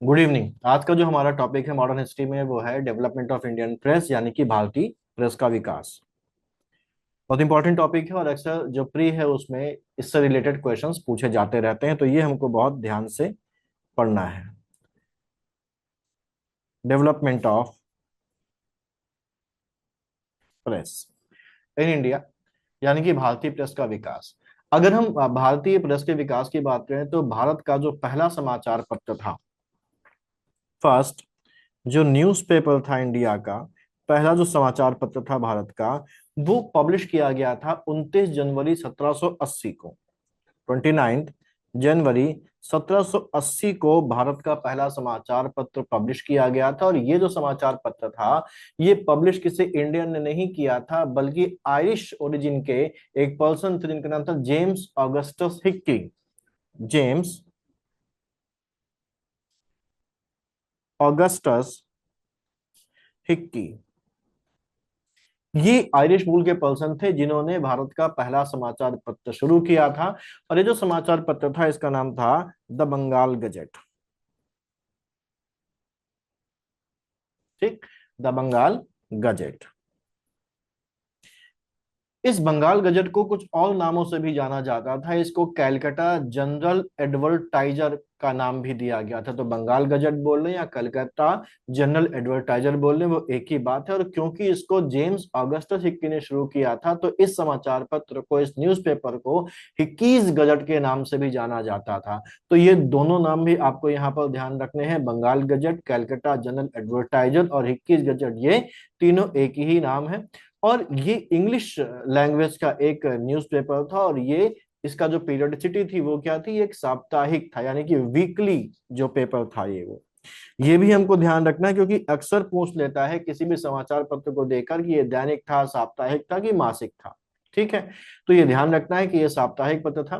Good evening. आज का जो हमारा टॉपिक है मॉडर्न हिस्ट्री में वो है डेवलपमेंट ऑफ इंडियन प्रेस यानी कि भारतीय प्रेस का विकास। बहुत इंपॉर्टेंट टॉपिक है और अक्सर जो प्री है उसमें इससे रिलेटेड क्वेश्चंस पूछे जाते रहते हैं, तो ये हमको बहुत ध्यान से पढ़ना है। Development of press in India यानी कि भारतीय प्रेस का विकास। अगर हम भारतीय प्रेस के विकास की बात करें तो भारत का जो पहला समाचार पत्र था, फर्स्ट जो न्यूज़पेपर था इंडिया का, पहला जो समाचार पत्र था भारत का, वो पब्लिश किया गया था 29 जनवरी 1780 को। 29 जनवरी 1780 को भारत का पहला समाचार पत्र पब्लिश किया गया था। और ये जो समाचार पत्र था ये पब्लिश किसी इंडियन ने नहीं किया था, बल्कि आयरिश ओरिजिन के एक पर्सन थे जिनका नाम था James Augustus Hickey. James Augustus Hickey, ये आयरिश मूल के पर्सन थे जिन्होंने भारत का पहला समाचार पत्र शुरू किया था। और ये जो समाचार पत्र था इसका नाम था द बंगाल गजेट। ठीक, द बंगाल गजेट। इस बंगाल गजट को कुछ और नामों से भी जाना जाता था। इसको कैलकाटा जनरल एडवर्टाइजर का नाम भी दिया गया था। तो बंगाल गजट बोल रहे हैं या कलकत्ता जनरल एडवर्टाइजर बोल रहे हैं, वो एक ही बात है। और क्योंकि इसको जेम्स ऑगस्टस हिक्की ने शुरू किया था तो इस समाचार पत्र को, इस न्यूज़पेपर को हिक्कीज गजट के नाम से भी जाना जाता था। तो ये दोनों नाम भी आपको यहाँ पर ध्यान रखने हैं। Bengal Gazette, Calcutta General Advertiser और हिक्कीज गजट, ये तीनों एक ही नाम है। और ये इंग्लिश लैंग्वेज का एक न्यूज़पेपर था। और ये इसका जो पीरियडिसिटी थी वो क्या थी, एक साप्ताहिक था, यानी कि वीकली जो पेपर था ये भी हमको ध्यान रखना है, क्योंकि अक्सर पूछ लेता है किसी भी समाचार पत्र को देखकर कि ये दैनिक था, साप्ताहिक था कि मासिक था। ठीक है, तो ये ध्यान रखना है कि ये साप्ताहिक पत्र था।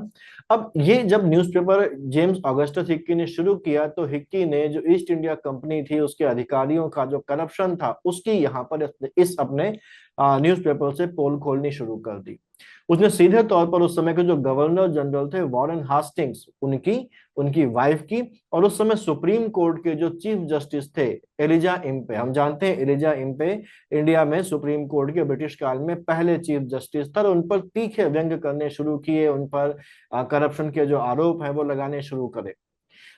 अब ये जब न्यूज़पेपर जेम्स ऑगस्टस हिक्की ने शुरू किया तो हिक्की ने जो ईस्ट इंडिया कंपनी थी उसके अधिकारियों का जो करप्शन था उसकी यहाँ पर इस अपने न्यूज़पेपर से पोल खोलनी शुरू कर दी। उसने सीधे तौर पर उस समय के जो गवर्नर जनरल थे वॉरेन हास्टिंग्स, उनकी उनकी वाइफ की, और उस समय सुप्रीम कोर्ट के जो चीफ जस्टिस थे एलिजा इम्पे, हम जानते हैं एलिजा इम्पे इंडिया में सुप्रीम कोर्ट के ब्रिटिश काल में पहले चीफ जस्टिस था। और उन पर तीखे व्यंग करने शुरू किए, उन पर करप्शन के जो आरोप हैं वो लगाने शुरू करे।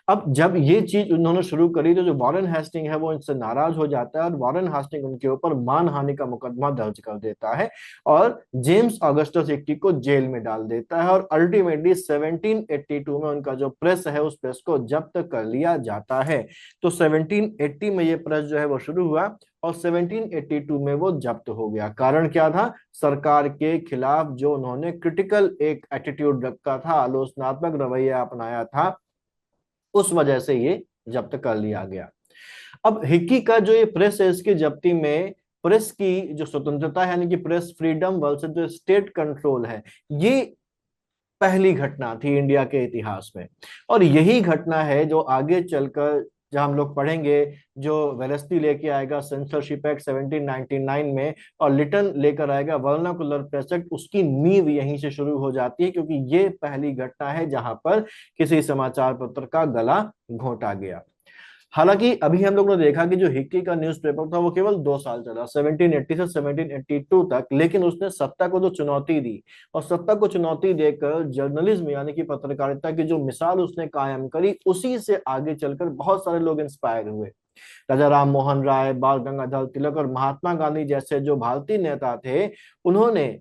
अब जब ये चीज उन्होंने शुरू करी तो जो वॉरेन हेस्टिंग है वो इनसे नाराज हो जाता है और वॉरेन हेस्टिंग उनके ऊपर मानहानि का मुकदमा दर्ज कर देता है और जेम्स ऑगस्टस हिक्की को जेल में डाल देता है। और अल्टीमेटली 1782 में उनका जो प्रेस है उस प्रेस को जब्त कर लिया जाता है। तो 1780 में ये प्रेस जो है वो शुरू हुआ और 1782 में वो जब्त हो गया। कारण क्या था? सरकार के खिलाफ जो उन्होंने क्रिटिकल एक एटीट्यूड रखा था, आलोचनात्मक रवैया अपनाया था, उस वजह से ये जब्त कर लिया गया। अब हिक्की का जो ये प्रेस है इसकी जब्ती में प्रेस की जो स्वतंत्रता है यानी कि प्रेस फ्रीडम वर्सेस जो स्टेट कंट्रोल है, ये पहली घटना थी इंडिया के इतिहास में। और यही घटना है जो आगे चलकर जब हम लोग पढ़ेंगे, जो वेलेस्ली लेके आएगा सेंसरशिप एक्ट 1799 में और लिटन लेकर आएगा वर्नाकुलर प्रेस एक्ट, उसकी नींव यहीं से शुरू हो जाती है, क्योंकि ये पहली घटना है जहां पर किसी समाचार पत्र का गला घोंटा गया। हालांकि अभी हम लोग ने देखा कि जो हिक्की का न्यूज़पेपर था वो केवल 2 साल चला, 1780 से 1782 तक, लेकिन उसने सत्ता को जो चुनौती दी और सत्ता को चुनौती देकर जर्नलिज्म यानी कि पत्रकारिता की जो मिसाल उसने कायम करी, उसी से आगे चलकर बहुत सारे लोग इंस्पायर हुए। राजा राम मोहन राय, बाल गंगाधर तिलक और महात्मा गांधी जैसे जो भारतीय नेता थे, उन्होंने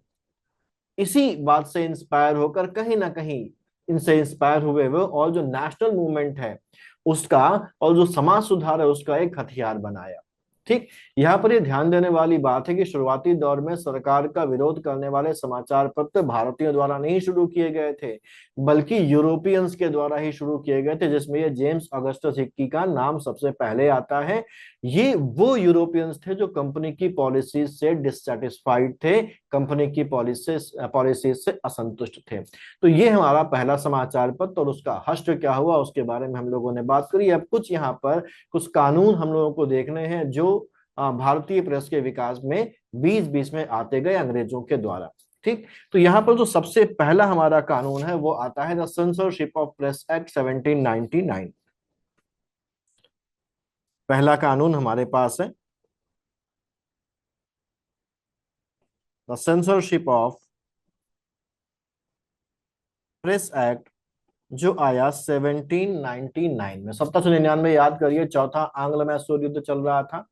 इसी बात से इंस्पायर होकर कहीं ना कहीं इनसे इंस्पायर हुए वो, और जो नेशनल मूवमेंट है उसका और जो समाज सुधार है उसका एक हथियार बनाया। ठीक, यहाँ पर ये ध्यान देने वाली बात है कि शुरुआती दौर में सरकार का विरोध करने वाले समाचार पत्र भारतीयों द्वारा नहीं शुरू किए गए थे, बल्कि यूरोपियंस के द्वारा ही शुरू किए गए थे, जिसमें ये जेम्स ऑगस्टस हिक्की का नाम सबसे पहले आता है। ये वो यूरोपियंस थे जो कंपनी की पॉलिसी से डिससेटिस्फाइड थे, कंपनी की पॉलिसी से असंतुष्ट थे। तो ये हमारा पहला समाचार पत्र और उसका हश्र क्या हुआ उसके बारे में हम लोगों ने बात करी। अब कुछ यहाँ पर कुछ कानून हम लोगों को देखने हैं जो भारतीय प्रेस के विकास में बीच बीच में आते गए अंग्रेजों के द्वारा। ठीक, तो यहाँ पर जो सबसे पहला हमारा कानून है वो आता है the censorship of press act 1799। पहला कानून हमारे पास है the censorship of press act, जो आया 1799 में। 1799 याद करिए, चौथा आंग्ल मैसूर युद्ध चल रहा था,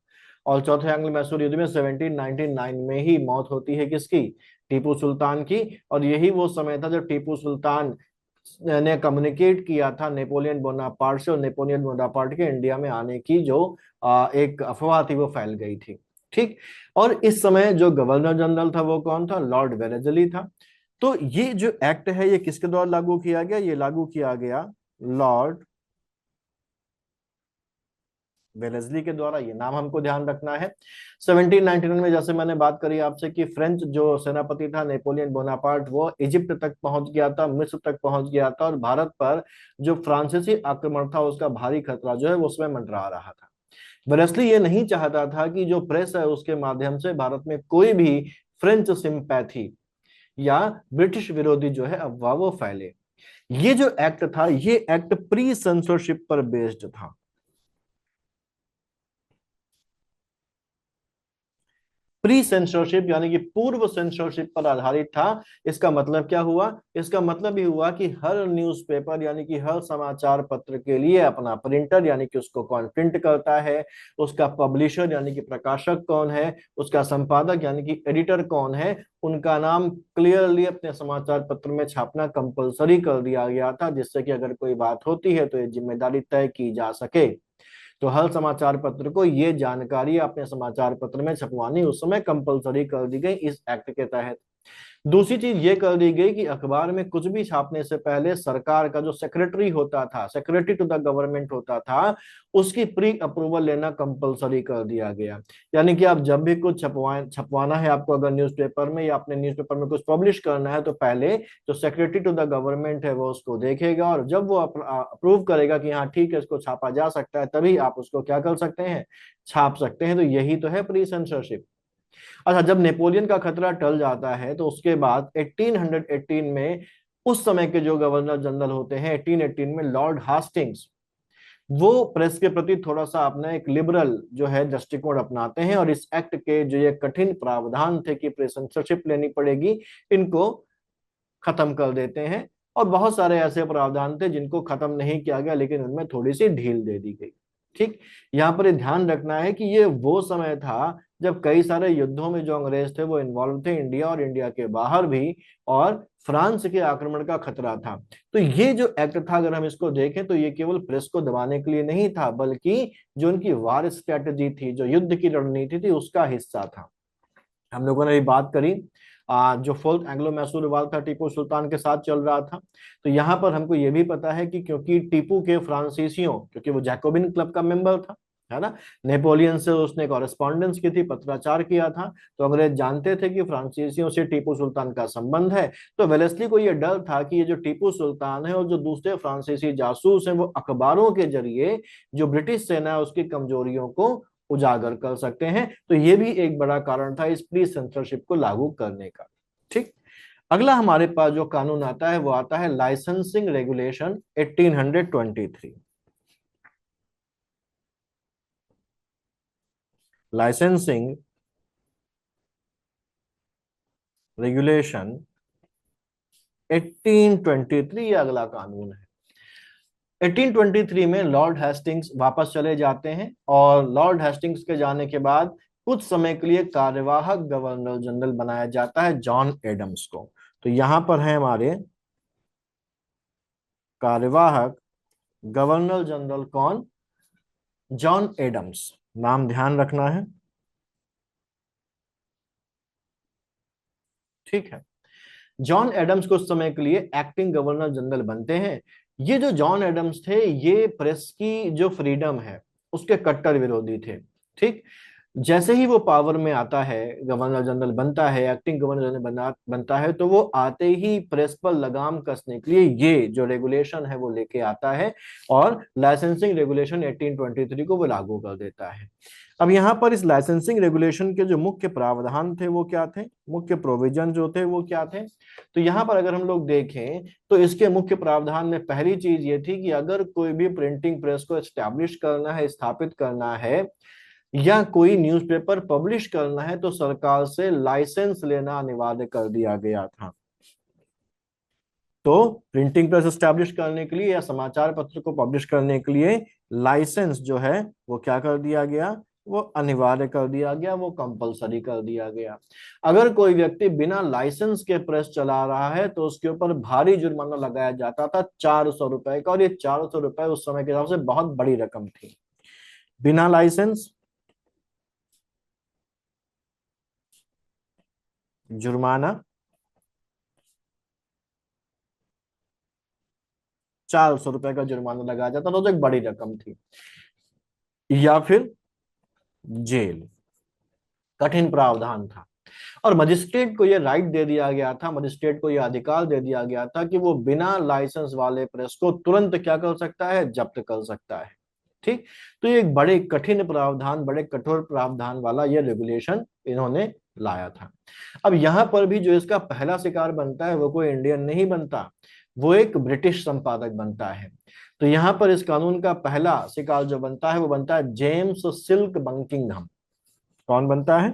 और चौथे आंग्ल मैसूर युद्ध में 1799 में ही मौत होती है किसकी? टीपू सुल्तान की। और यही वो समय था जब टीपू सुल्तान ने कम्युनिकेट किया था नेपोलियन बोनापार्ट से, और नेपोलियन बोनापार्ट के इंडिया में आने की जो एक अफवाह थी वो फैल गई थी। ठीक। और इस समय जो गवर्नर जनरल था वो कौन था? लॉर्ड वेलेजली था। तो ये जो एक्ट है ये किसके द्वारा लागू किया गया? ये लागू किया गया लॉर्ड वेलेस्ली के द्वारा। ये नाम हमको ध्यान रखना है। 1799 में जैसे मैंने बात करी आपसे कि फ्रेंच जो सेनापति था नेपोलियन बोनापार्ट, वो इजिप्ट तक पहुंच गया था, मिस्र तक पहुंच गया था, और भारत पर जो फ्रांसीसी आक्रमण था उसका भारी खतरा जो है वो उसमें मंडरा रहा था। वेलेस्ली ये नहीं चाहता था कि जो प्रेस है उसके माध्यम से भारत में कोई भी फ्रेंच सिंपैथी या ब्रिटिश विरोधी जो है अफवाह वो फैले। ये जो एक्ट था ये एक्ट प्री सेंसरशिप पर बेस्ड था। प्री सेंसरशिप यानी कि पूर्व सेंसरशिप पर आधारित था। इसका मतलब क्या हुआ? इसका मतलब ये हुआ कि हर न्यूज़पेपर यानी कि हर समाचार पत्र के लिए अपना प्रिंटर यानी कि उसको कौन प्रिंट करता है, उसका पब्लिशर यानी कि प्रकाशक कौन है, उसका संपादक यानी कि एडिटर कौन है, उनका नाम क्लियरली अपने समाचार पत्र में छापना कंपलसरी कर दिया गया था, जिससे कि अगर कोई बात होती है तो ये जिम्मेदारी तय की जा सके। तो हर समाचार पत्र को ये जानकारी अपने समाचार पत्र में छपवानी उस समय कंपलसरी कर दी गई इस एक्ट के तहत। दूसरी चीज ये कर दी गई कि अखबार में कुछ भी छापने से पहले सरकार का जो सेक्रेटरी होता था, सेक्रेटरी टू द गवर्नमेंट होता था, उसकी प्री अप्रूवल लेना कंपलसरी कर दिया गया। यानी कि आप जब भी कुछ छपवाना है आपको, अगर न्यूज़पेपर में या अपने न्यूज़पेपर में कुछ पब्लिश करना है, तो पहले जो सेक्रेटरी टू द गवर्नमेंट है वो उसको देखेगा, और जब वो अप्रूव करेगा कि हाँ ठीक है इसको छापा जा सकता है, तभी आप उसको क्या कर सकते हैं? छाप सकते हैं। तो यही तो है प्री सेंसरशिप। अच्छा, जब नेपोलियन का खतरा टल जाता है तो उसके बाद 1818 में उस समय के जो गवर्नर जनरल होते हैं, 1818 में लॉर्ड हास्टिंग्स, वो प्रेस के प्रति थोड़ा सा अपना एक लिबरल जो है दृष्टिकोण अपनाते हैं, और इस एक्ट के जो ये कठिन प्रावधान थे कि प्रेस सेंसरशिप लेनी पड़ेगी, इनको खत्म कर देते हैं। और बहुत सारे ऐसे प्रावधान थे जिनको खत्म नहीं किया गया, लेकिन उनमें थोड़ी सी ढील दे दी गई। ठीक। यहाँ पर ये ध्यान रखना है कि ये वो समय था जब कई सारे युद्धों में जो अंग्रेज थे वो इन्वॉल्व थे, इंडिया और इंडिया के बाहर भी, और फ्रांस के आक्रमण का खतरा था। तो ये जो एक्ट था अगर हम इसको देखें तो ये केवल प्रेस को दबाने के लिए नहीं था, बल्कि जो उनकी वार स्ट्रेटेजी थी, जो युद्ध की रणनीति थी, उसका हिस्सा था। हम लोगों ने भी बात करी जो फोर्थ एंग्लो मैसूर वार था टीपू सुल्तान के साथ चल रहा था। तो यहाँ पर हमको ये भी पता है कि क्योंकि टीपू के फ्रांसीसियों, क्योंकि वो जैकोबिन क्लब का मेंबर था, है ना, नेपोलियन से उसने कॉरेस्पॉन्डेंस की थी, पत्राचार किया था, तो अंग्रेज जानते थे कि फ्रांसीसियों से टीपू सुल्तान का संबंध है। तो वेलेस्ली को ये डर था कि ये जो टीपू सुल्तान है और जो दूसरे फ्रांसीसी जासूस हैं वो अखबारों के जरिए जो ब्रिटिश सेना है उसकी कमजोरियों को उजागर कर सकते हैं। तो ये भी एक बड़ा कारण था इस प्री सेंसरशिप को लागू करने का। ठीक। अगला हमारे पास जो कानून आता है वो आता है लाइसेंसिंग रेगुलेशन 1823। लाइसेंसिंग रेगुलेशन 1823 ये अगला कानून है। 1823 में लॉर्ड हेस्टिंग्स वापस चले जाते हैं, और लॉर्ड हेस्टिंग्स के जाने के बाद कुछ समय के लिए कार्यवाहक गवर्नर जनरल बनाया जाता है जॉन एडम्स को। तो यहां पर है हमारे कार्यवाहक गवर्नर जनरल कौन? John Adams. नाम ध्यान रखना है। ठीक है। जॉन एडम्स कुछ समय के लिए एक्टिंग गवर्नर जनरल बनते हैं। ये जो जॉन एडम्स थे ये प्रेस की जो फ्रीडम है उसके कट्टर विरोधी थे। ठीक। जैसे ही वो पावर में आता है, गवर्नर जनरल बनता है, एक्टिंग गवर्नर जनरल बनता है, तो वो आते ही प्रेस पर लगाम कसने के लिए ये जो रेगुलेशन है वो लेके आता है और लाइसेंसिंग रेगुलेशन 1823 को वो लागू कर देता है। अब यहाँ पर इस लाइसेंसिंग रेगुलेशन के जो मुख्य प्रावधान थे वो क्या थे, मुख्य प्रोविजन जो थे वो क्या थे, तो यहाँ पर अगर हम लोग देखें तो इसके मुख्य प्रावधान में पहली चीज ये थी कि अगर कोई भी प्रिंटिंग प्रेस को एस्टैब्लिश करना है, स्थापित करना है, या कोई न्यूज़पेपर पब्लिश करना है, तो सरकार से लाइसेंस लेना अनिवार्य कर दिया गया था। तो प्रिंटिंग प्रेस एस्टैब्लिश करने के लिए या समाचार पत्र को पब्लिश करने के लिए लाइसेंस जो है वो क्या कर दिया गया, वो अनिवार्य कर दिया गया, वो कंपलसरी कर दिया गया। अगर कोई व्यक्ति बिना लाइसेंस के प्रेस चला रहा है तो उसके ऊपर भारी जुर्माना लगाया जाता था 400 रुपए का, और ये 400 रुपए उस समय के हिसाब से बहुत बड़ी रकम थी। बिना लाइसेंस जुर्माना 400 रुपए का जुर्माना लगाया जाता था, तो एक बड़ी रकम थी। या फिर जेल, कठिन प्रावधान था। और मजिस्ट्रेट को यह राइट दे दिया गया था, मजिस्ट्रेट को यह अधिकार दे दिया गया था कि वो बिना लाइसेंस वाले प्रेस को तुरंत क्या कर सकता है, जब्त कर सकता है। ठीक। तो ये एक बड़े कठिन प्रावधान, बड़े कठोर प्रावधान वाला ये रेगुलेशन इन्होंने लाया था। अब यहां पर भी जो इसका पहला शिकार बनता है वो कोई इंडियन नहीं बनता, वो एक ब्रिटिश संपादक बनता है। तो यहां पर इस कानून का पहला शिकार जो बनता है वो बनता है जेम्स सिल्क बंकिंघम। कौन बनता है?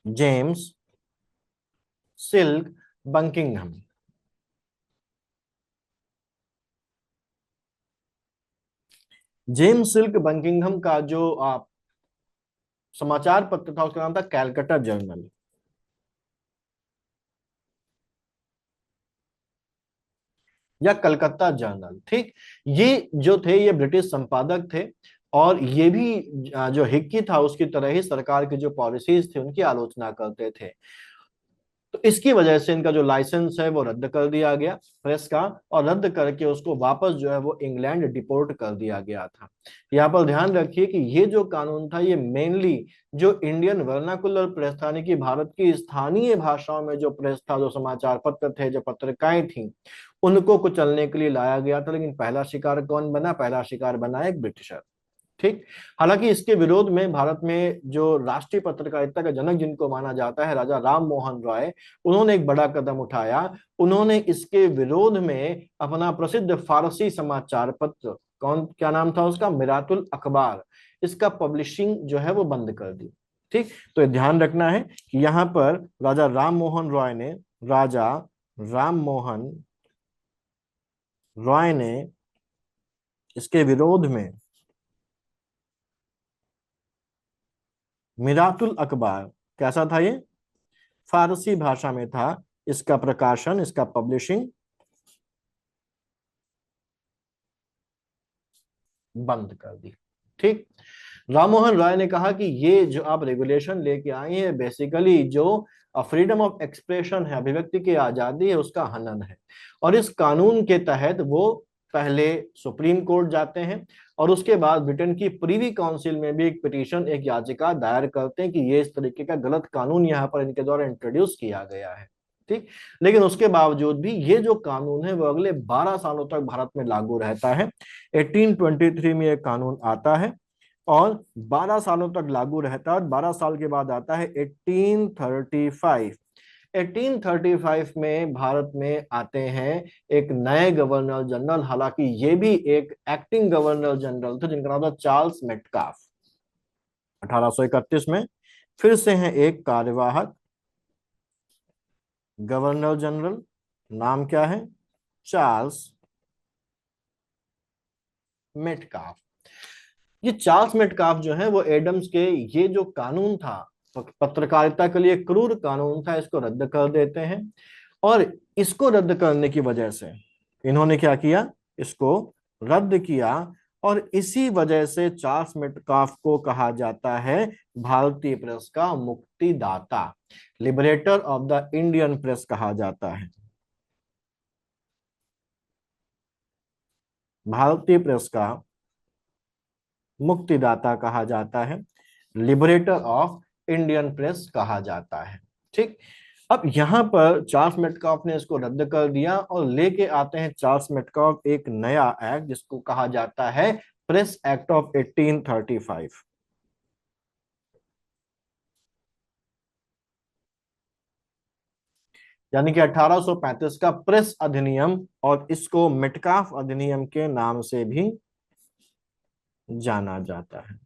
James silk बंकिंघम। जेम्स सिल्क बंकिंघम का जो समाचार पत्र था उसका नाम था कैलकटा जर्नल, या कलकत्ता जर्नल। ठीक। ये जो थे ये ब्रिटिश संपादक थे, और ये भी जो हिक्की था उसकी तरह ही सरकार की जो पॉलिसीज थी उनकी आलोचना करते थे। तो इसकी वजह से इनका जो लाइसेंस है वो रद्द कर दिया गया प्रेस का, और रद्द करके उसको वापस जो है वो इंग्लैंड डिपोर्ट कर दिया गया था। यहाँ पर ध्यान रखिए कि ये जो कानून था ये मेनली जो इंडियन वर्नाकुलर प्रेस था, यानी कि भारत की स्थानीय भाषाओं में जो प्रेस था, जो समाचार पत्र थे, जो पत्रिकाएं थी, उनको कुचलने के लिए लाया गया था। लेकिन पहला शिकार कौन बना? पहला शिकार बना एक ब्रिटिशर। ठीक। हालांकि इसके विरोध में भारत में जो राष्ट्रीय पत्रकारिता का जनक जिनको माना जाता है, राजा राम मोहन रॉय, उन्होंने एक बड़ा कदम उठाया। उन्होंने इसके विरोध में अपना प्रसिद्ध फारसी समाचार पत्र, कौन, क्या नाम था उसका, मिरातुल अखबार, इसका पब्लिशिंग जो है वो बंद कर दी। ठीक। तो ये ध्यान रखना है कि यहाँ पर राजा राम मोहन रॉय ने, राजा राम मोहन रॉय ने इसके विरोध में मिरातुल अखबार, कैसा था ये, फारसी भाषा में था, इसका प्रकाशन, इसका पब्लिशिंग बंद कर दी। ठीक। राममोहन राय ने कहा कि ये जो आप रेगुलेशन लेके आए हैं बेसिकली जो फ्रीडम ऑफ एक्सप्रेशन है, अभिव्यक्ति की आजादी है, उसका हनन है। और इस कानून के तहत वो पहले सुप्रीम कोर्ट जाते हैं, और उसके बाद ब्रिटेन की प्रीवी काउंसिल में भी एक पिटीशन, एक याचिका दायर करते हैं कि ये इस तरीके का गलत कानून यहाँ पर इनके द्वारा इंट्रोड्यूस किया गया है। ठीक। लेकिन उसके बावजूद भी ये जो कानून है वो अगले 12 सालों तक भारत में लागू रहता है। 1823 में ये कानून आता है और 12 सालों तक लागू रहता है, और 12 साल के बाद आता है 1835। 1835 में भारत में आते हैं एक नए गवर्नर जनरल, हालांकि ये भी एक एक्टिंग गवर्नर जनरल थे जिनका नाम था चार्ल्स मेटकाफ। 1831 में फिर से हैं एक कार्यवाहक गवर्नर जनरल, नाम क्या है, चार्ल्स मेटकाफ। ये चार्ल्स मेटकाफ जो है वो एडम्स के ये जो कानून था, पत्रकारिता के लिए क्रूर कानून था, इसको रद्द कर देते हैं। और इसको रद्द करने की वजह से इन्होंने क्या किया, इसको रद्द किया, और इसी वजह से चार्ल्स मेटकाफ को कहा जाता है भारतीय प्रेस का मुक्तिदाता, liberator of the Indian press कहा जाता है। भारतीय प्रेस का मुक्तिदाता कहा जाता है, लिबरेटर ऑफ इंडियन प्रेस कहा जाता है। ठीक। अब यहां पर चार्ल्स मेटकाफ ने इसको रद्द कर दिया और लेके आते हैं चार्ल्स मेटकाफ एक नया एक्ट जिसको कहा जाता है प्रेस एक्ट ऑफ 1835। यानी कि 1835 का प्रेस अधिनियम, और इसको मेटकाफ अधिनियम के नाम से भी जाना जाता है।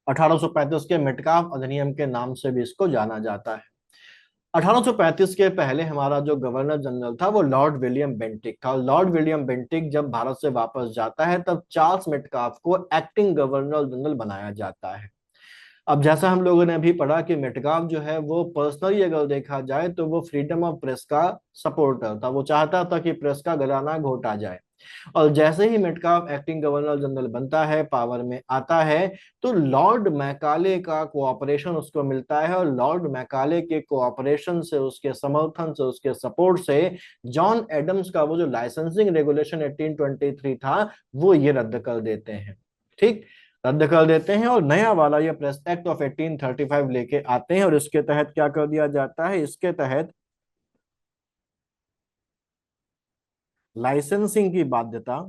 1835 के मेटकाफ अधिनियम के नाम से भी इसको जाना जाता है। 1835 के पहले हमारा जो गवर्नर जनरल था वो लॉर्ड विलियम बेंटिक था। लॉर्ड विलियम बेंटिक जब भारत से वापस जाता है तब चार्ल्स मेटकाफ को एक्टिंग गवर्नर जनरल बनाया जाता है। अब जैसा हम लोगों ने अभी पढ़ा कि मेटकाफ जो है वो पर्सनली अगर देखा जाए तो वो फ्रीडम ऑफ प्रेस का सपोर्टर था। वो चाहता था कि प्रेस का गला ना घोटा जाए। और जैसे ही मेटकाफ एक्टिंग गवर्नर जनरल बनता है, पावर में आता है, तो लॉर्ड मैकाले का कोऑपरेशन उसको मिलता है, और लॉर्ड मैकाले के कोऑपरेशन से, उसके समर्थन से, उसके सपोर्ट से जॉन एडम्स का वो जो लाइसेंसिंग रेगुलेशन 1823 था वो ये रद्द कर देते हैं। ठीक, रद्द कर देते हैं और नया वाला ये प्रेस एक्ट ऑफ 1835 लेके आते हैं। और इसके तहत क्या कर दिया जाता है, इसके तहत लाइसेंसिंग की बाध्यता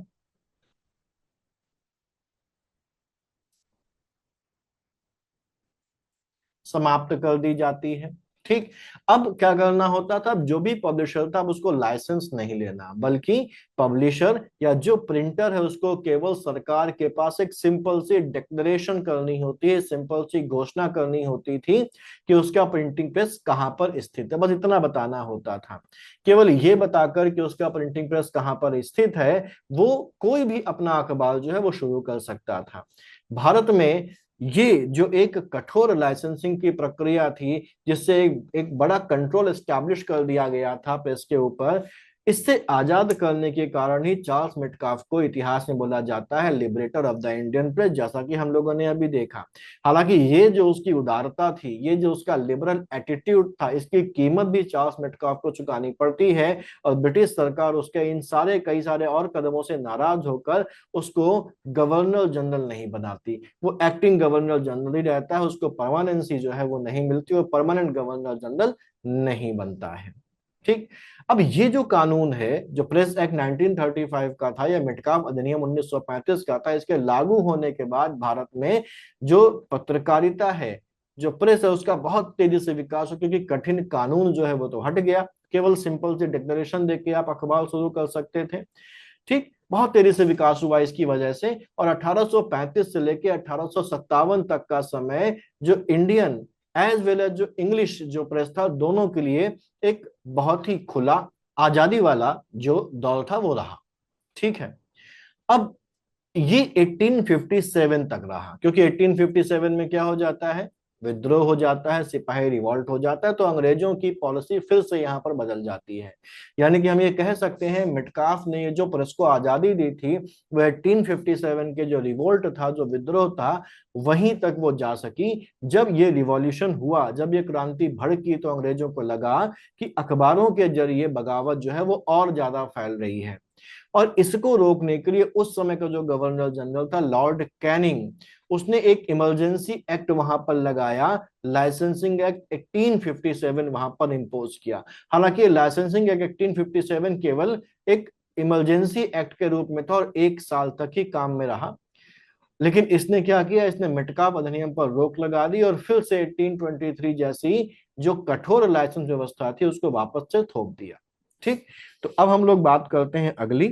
समाप्त कर दी जाती है। ठीक। अब क्या करना होता था, जो भी पब्लिशर था उसको लाइसेंस नहीं लेना, बल्कि पब्लिशर या जो प्रिंटर है उसको केवल सरकार के पास एक सिंपल सी डिक्लेरेशन करनी होती है, सिंपल सी घोषणा करनी होती थी कि उसका प्रिंटिंग प्रेस कहां पर स्थित है। बस इतना बताना होता था। केवल ये बताकर कि उसका प्रिंटिंग प्रेस कहां पर स्थित है, वो कोई भी अपना अखबार जो है वो शुरू कर सकता था। भारत में ये जो एक कठोर लाइसेंसिंग की प्रक्रिया थी, जिससे एक बड़ा कंट्रोल एस्टैब्लिश कर दिया गया था प्रेस के ऊपर, इससे आजाद करने के कारण ही चार्ल्स मेटकाफ को इतिहास में बोला जाता है liberator of the Indian press, जैसा कि हम लोगों ने अभी देखा। हालांकि ये जो उसकी उदारता थी, ये जो उसका लिबरल एटीट्यूड था, इसकी कीमत भी चार्ल्स मेटकाफ को चुकानी पड़ती है। और ब्रिटिश सरकार उसके इन सारे कई सारे और कदमों से नाराज होकर उसको गवर्नर जनरल नहीं बनाती। वो एक्टिंग गवर्नर जनरल ही रहता है, उसको परमानेंसी जो है वो नहीं मिलती और परमानेंट गवर्नर जनरल नहीं बनता है। ठीक। अब ये जो कानून है, जो प्रेस एक्ट 1935 का था या मेटकाफ अधिनियम 1935 का था, इसके लागू होने के बाद भारत में जो पत्रकारिता है, जो प्रेस है, उसका बहुत तेजी से विकास हो, क्योंकि कठिन कानून जो है वो तो हट गया। केवल सिंपल सी डिक्लेरेशन देके आप अखबार शुरू कर सकते थे। ठीक, बहुत तेजी से विकास हुआ इसकी वजह से। और 1835 से लेकर 1857 तक का समय जो इंडियन एज वेल एज जो इंग्लिश जो प्रेस था, दोनों के लिए एक बहुत ही खुला, आजादी वाला जो दौर था वो रहा। ठीक है। अब ये 1857 तक रहा, क्योंकि 1857 में क्या हो जाता है, विद्रोह हो जाता है, सिपाही रिवॉल्ट हो जाता है, तो अंग्रेजों की पॉलिसी फिर से यहाँ पर बदल जाती है। यानी कि हम ये कह सकते हैं मेटकाफ ने ये जो प्रेस को आजादी दी थी, वो 1857 के जो रिवोल्ट था, जो विद्रोह था, वहीं तक वो जा सकी। जब ये रिवॉल्यूशन हुआ, जब ये क्रांति भड़की, तो अंग्रेजों को लगा कि अखबारों के जरिए बगावत जो है वो और ज्यादा फैल रही है। और इसको रोकने के लिए उस समय का जो गवर्नर जनरल था लॉर्ड कैनिंग, उसने एक इमरजेंसी एक्ट वहां पर लगाया, लाइसेंसिंग एक्ट 1857 वहां पर इंपोज किया। हालांकि लाइसेंसिंग एक्ट 1857 केवल एक इमरजेंसी एक्ट के रूप में था और 1 साल तक ही काम में रहा। लेकिन इसने क्या किया, इसने मेटकाफ अधिनियम पर रोक लगा दी और फिर से 1823 जैसी जो कठोर लाइसेंस व्यवस्था थी उसको वापस से थोप दिया। ठीक। तो अब हम लोग बात करते हैं अगली,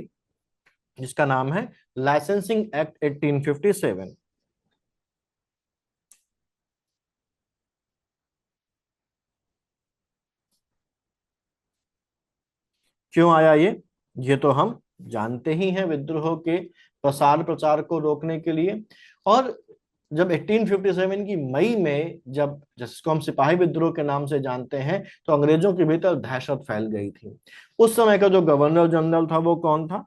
जिसका नाम है लाइसेंसिंग एक्ट 1857। क्यों आया ये तो हम जानते ही हैं, विद्रोह के प्रसार प्रचार को रोकने के लिए। और जब 1857 की मई में, जब जिसको हम सिपाही विद्रोह के नाम से जानते हैं, तो अंग्रेजों के भीतर दहशत फैल गई थी। उस समय का जो गवर्नर जनरल था वो कौन था,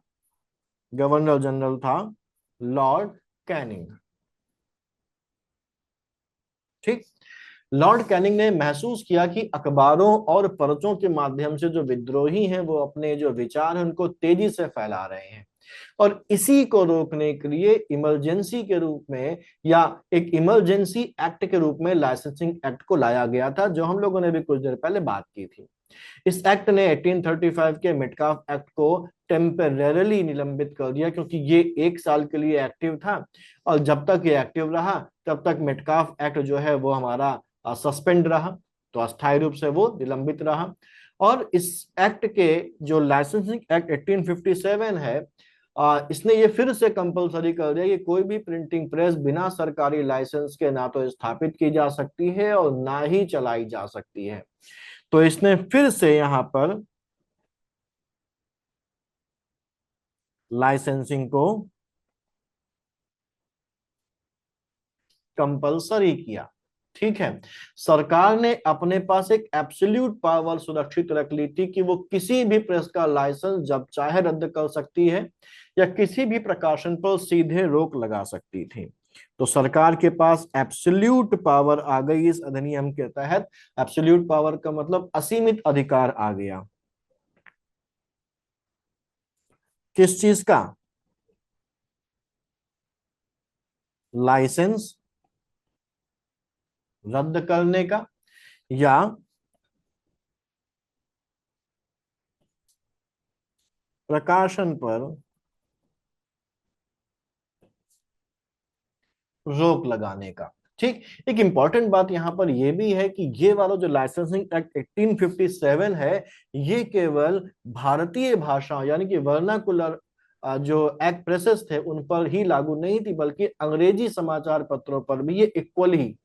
गवर्नर जनरल था लॉर्ड कैनिंग। ठीक। लॉर्ड कैनिंग ने महसूस किया कि अखबारों और पर्चों के माध्यम से जो विद्रोही हैं वो अपने जो विचार हैं उनको तेजी से फैला रहे हैं, और इसी को रोकने के लिए इमरजेंसी के रूप में या एक इमरजेंसी एक्ट के रूप में लाइसेंसिंग एक्ट को लाया गया था, जो हम लोगों ने भी कुछ देर पहले बात की थी। इस एक्ट ने 1835 के मेटकाफ एक्ट को टेम्परेरली निलंबित कर दिया, क्योंकि ये 1 साल के लिए एक्टिव था, और जब तक ये एक्टिव रहा तब तक मेटकाफ एक्ट जो है वो हमारा सस्पेंड रहा, तो अस्थायी रूप से वो निलंबित रहा। और इस एक्ट के जो लाइसेंसिंग एक्ट 1857 है, इसने ये फिर से कंपलसरी कर दिया कि कोई भी प्रिंटिंग प्रेस बिना सरकारी लाइसेंस के ना तो स्थापित की जा सकती है और ना ही चलाई जा सकती है। तो इसने फिर से यहां पर लाइसेंसिंग को कंपलसरी किया। ठीक है, सरकार ने अपने पास एक एब्सोल्यूट पावर सुरक्षित रख ली थी कि वो किसी भी प्रेस का लाइसेंस जब चाहे रद्द कर सकती है या किसी भी प्रकाशन पर सीधे रोक लगा सकती थी। तो सरकार के पास एब्सोल्यूट पावर आ गई इस अधिनियम के तहत। एब्सोल्यूट पावर का मतलब असीमित अधिकार आ गया। किस चीज का? लाइसेंस रद्द करने का, या प्रकाशन पर रोक लगाने का। ठीक, एक इंपॉर्टेंट बात यहां पर यह भी है कि ये वाला जो लाइसेंसिंग एक्ट 1857 है, ये केवल भारतीय भाषा यानी कि वर्नाकुलर जो एक्ट प्रेसेस थे उन पर ही लागू नहीं थी, बल्कि अंग्रेजी समाचार पत्रों पर भी ये इक्वल ही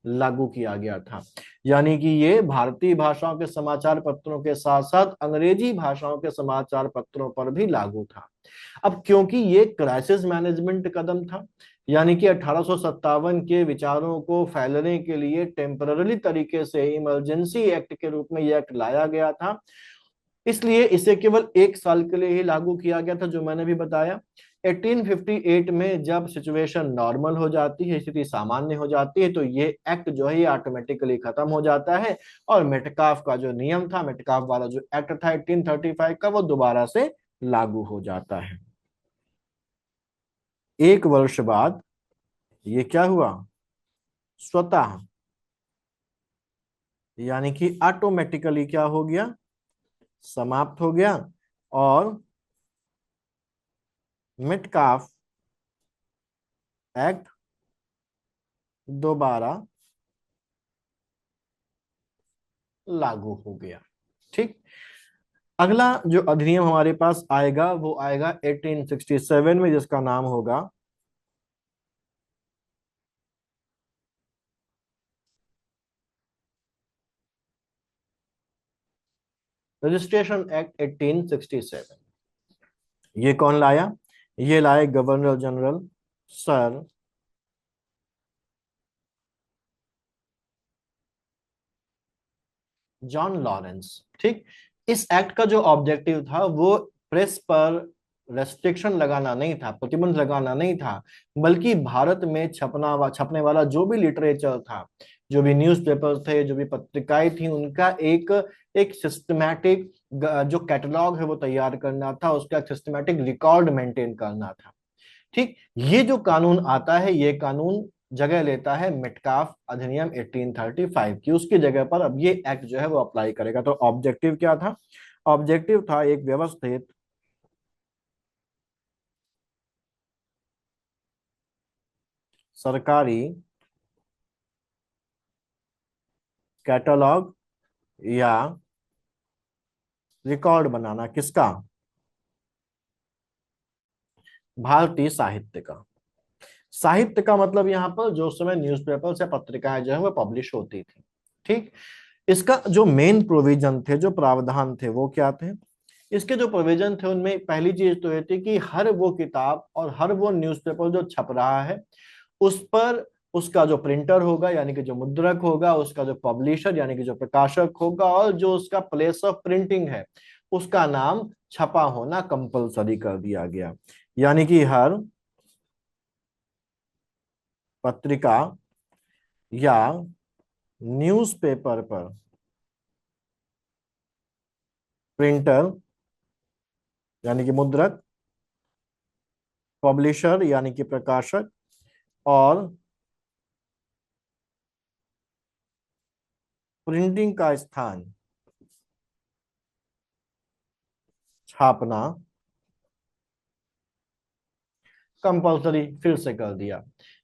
लागू किया गया था। यानी कि ये भारतीय भाषाओं के समाचार पत्रों के साथ साथ अंग्रेजी भाषाओं के समाचार पत्रों पर भी लागू था। अब क्योंकि ये क्राइसिस मैनेजमेंट कदम था, यानी कि 1857 के विचारों को फैलने के लिए टेम्पररी तरीके से इमरजेंसी एक्ट के रूप में यह एक्ट लाया गया था, इसलिए इसे केवल 1 साल के लिए ही लागू किया गया था, जो मैंने भी बताया। 1858 में जब सिचुएशन नॉर्मल हो जाती है, स्थिति सामान्य हो जाती है, तो ये एक्ट जो है ये ऑटोमेटिकली खत्म हो जाता है, और मेटकाफ का जो नियम था, मेटकाफ वाला जो एक्ट था 1835 का, वो दोबारा से लागू हो जाता है। 1 वर्ष बाद ये क्या हुआ? स्वतः, यानी कि ऑटोमेटिकली क्या हो गया? समाप्त हो गया, और मेटकाफ एक्ट दोबारा लागू हो गया। ठीक, अगला जो अधिनियम हमारे पास आएगा वो आएगा 1867 में, जिसका नाम होगा रजिस्ट्रेशन एक्ट 1867। ये कौन लाया? ये लाए governor general sir John Lawrence. ठीक, इस एक्ट का जो ऑब्जेक्टिव था वो प्रेस पर रेस्ट्रिक्शन लगाना नहीं था, प्रतिबंध लगाना नहीं था, बल्कि भारत में छपने वाला जो भी लिटरेचर था, जो भी न्यूज़पेपर्स थे, जो भी पत्रिकाएं थी, उनका एक एक सिस्टमैटिक जो कैटलॉग है वो तैयार करना था, उसका एक सिस्टमैटिक रिकॉर्ड मेंटेन करना था। ठीक, ये जो कानून आता है, ये कानून जगह लेता है मेटकाफ अधिनियम 1835 की, उसकी जगह पर अब ये एक्ट जो है वो अप्लाई करेगा। तो ऑब्जेक्टिव क्या था? ऑब्जेक्टिव था एक व्यवस्थित सरकारी कैटलॉग या रिकॉर्ड बनाना। किसका? भारतीय साहित्य का। साहित्य का मतलब यहाँ पर जो उस समय न्यूज़पेपर्स या पत्रिकाएं जो है वो पब्लिश होती थी। ठीक, इसका जो मेन प्रोविजन थे, जो प्रावधान थे, वो क्या थे? इसके जो प्रोविजन थे उनमें पहली चीज तो ये थी कि हर वो किताब और हर वो न्यूज़पेपर जो छप रहा है उस पर उसका जो प्रिंटर होगा यानी कि जो मुद्रक होगा, उसका जो पब्लिशर यानी कि जो प्रकाशक होगा, और जो उसका प्लेस ऑफ प्रिंटिंग है उसका नाम छपा होना कंपलसरी कर दिया गया। यानी कि हर पत्रिका या न्यूज़पेपर पर प्रिंटर यानी कि मुद्रक, पब्लिशर यानी कि प्रकाशक, और प्रिंटिंग का स्थान छापना कंपलसरी फिर से कर दिया।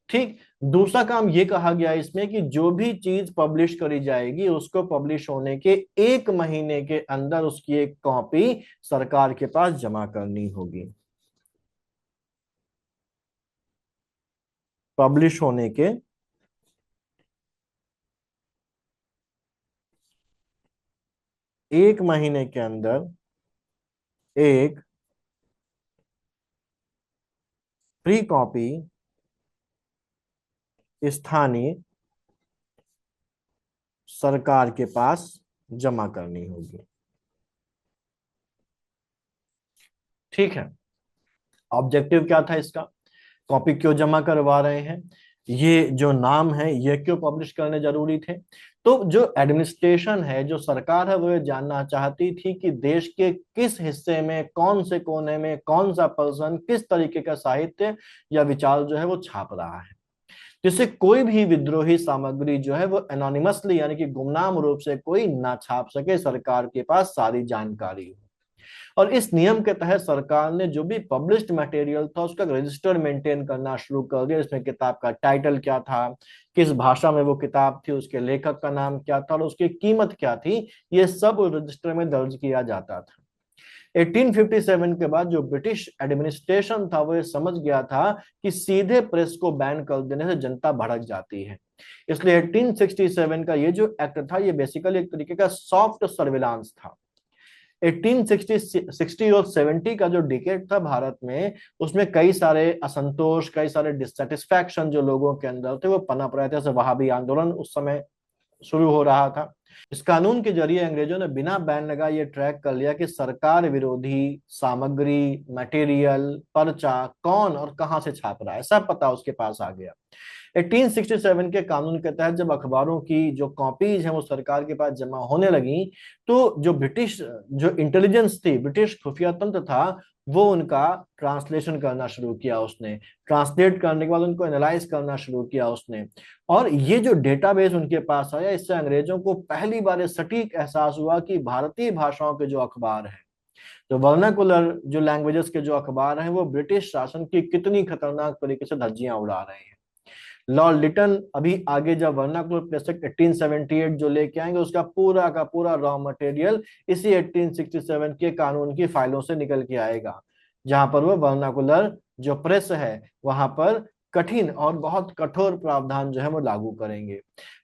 ठीक। दूसरा काम ये कहा गया इसमें कि जो भी चीज पब्लिश करी जाएगी उसको पब्लिश होने के 1 महीने के अंदर उसकी एक कॉपी सरकार के पास जमा करनी होगी। पब्लिश होने के 1 महीने के अंदर एक फ्री कॉपी स्थानीय सरकार के पास जमा करनी होगी। ठीक है। ऑब्जेक्टिव क्या था इसका? कॉपी क्यों जमा करवा रहे हैं, ये जो नाम है ये क्यों पब्लिश करने जरूरी थे? तो जो एडमिनिस्ट्रेशन है, जो सरकार है, वो ये जानना चाहती थी कि देश के किस हिस्से में, कौन से कोने में कौन सा पर्सन किस तरीके का साहित्य या विचार जो है वो छाप रहा है, जिससे कोई भी विद्रोही सामग्री जो है वो एनोनिमसली यानी कि गुमनाम रूप से कोई ना छाप सके, सरकार के पास सारी जानकारी हो। और इस नियम के तहत सरकार ने जो भी पब्लिश्ड मटेरियल था उसका रजिस्टर मेंटेन करना शुरू कर दिया। इसमें किताब का टाइटल क्या था, किस भाषा में वो किताब थी, उसके लेखक का नाम क्या था और उसकी कीमत क्या थी, ये सब रजिस्टर में दर्ज किया जाता था। 1857 के बाद जो ब्रिटिश एडमिनिस्ट्रेशन था वो ये समझ गया था कि सीधे प्रेस को बैन कर देने से जनता भड़क जाती है, इसलिए 1867 का ये जो एक्ट था ये बेसिकली एक तरीके का सॉफ्ट सर्विलांस था। 1860 और 70 का जो डिकेड था भारत में, उसमें कई सारे असंतोष, कई सारे डिससेटिस्फैक्शन जो लोगों के अंदर थे वो पनप रहे थे। जैसे वहाबी आंदोलन उस समय शुरू हो रहा था। इस कानून के जरिए अंग्रेजों ने बिना बैन लगाए ये ट्रैक कर लिया कि सरकार विरोधी सामग्री, मटेरियल, पर्चा कौन और कहां से छाप रहा है, सब पता उसके पास आ गया। 1867 के कानून के तहत जब अखबारों की जो कॉपीज हैं वो सरकार के पास जमा होने लगी, तो जो ब्रिटिश जो इंटेलिजेंस थी, ब्रिटिश खुफिया तंत्र था, वो उनका ट्रांसलेशन करना शुरू किया उसने। ट्रांसलेट करने के बाद उनको एनालाइज करना शुरू किया उसने। और ये जो डेटाबेस उनके पास आया, इससे अंग्रेजों को पहली बार सटीक एहसास हुआ कि भारतीय भाषाओं के जो अखबार हैं, जो वर्नाकुलर जो लैंग्वेजेस के जो अखबार हैं, वो ब्रिटिश शासन की कितनी खतरनाक तरीके से धज्जियां उड़ा रहे हैं। लॉर्ड लिटन अभी आगे जब वर्नाकुलर प्रेस एक्ट 1878 जो लेके आएंगे, उसका पूरा का पूरा रॉ मटेरियल इसी 1867 के कानून की फाइलों से निकल के आएगा, जहां पर वो वर्नाकुलर जो प्रेस है वहां पर कठिन और बहुत कठोर प्रावधान जो है वो लागू करेंगे।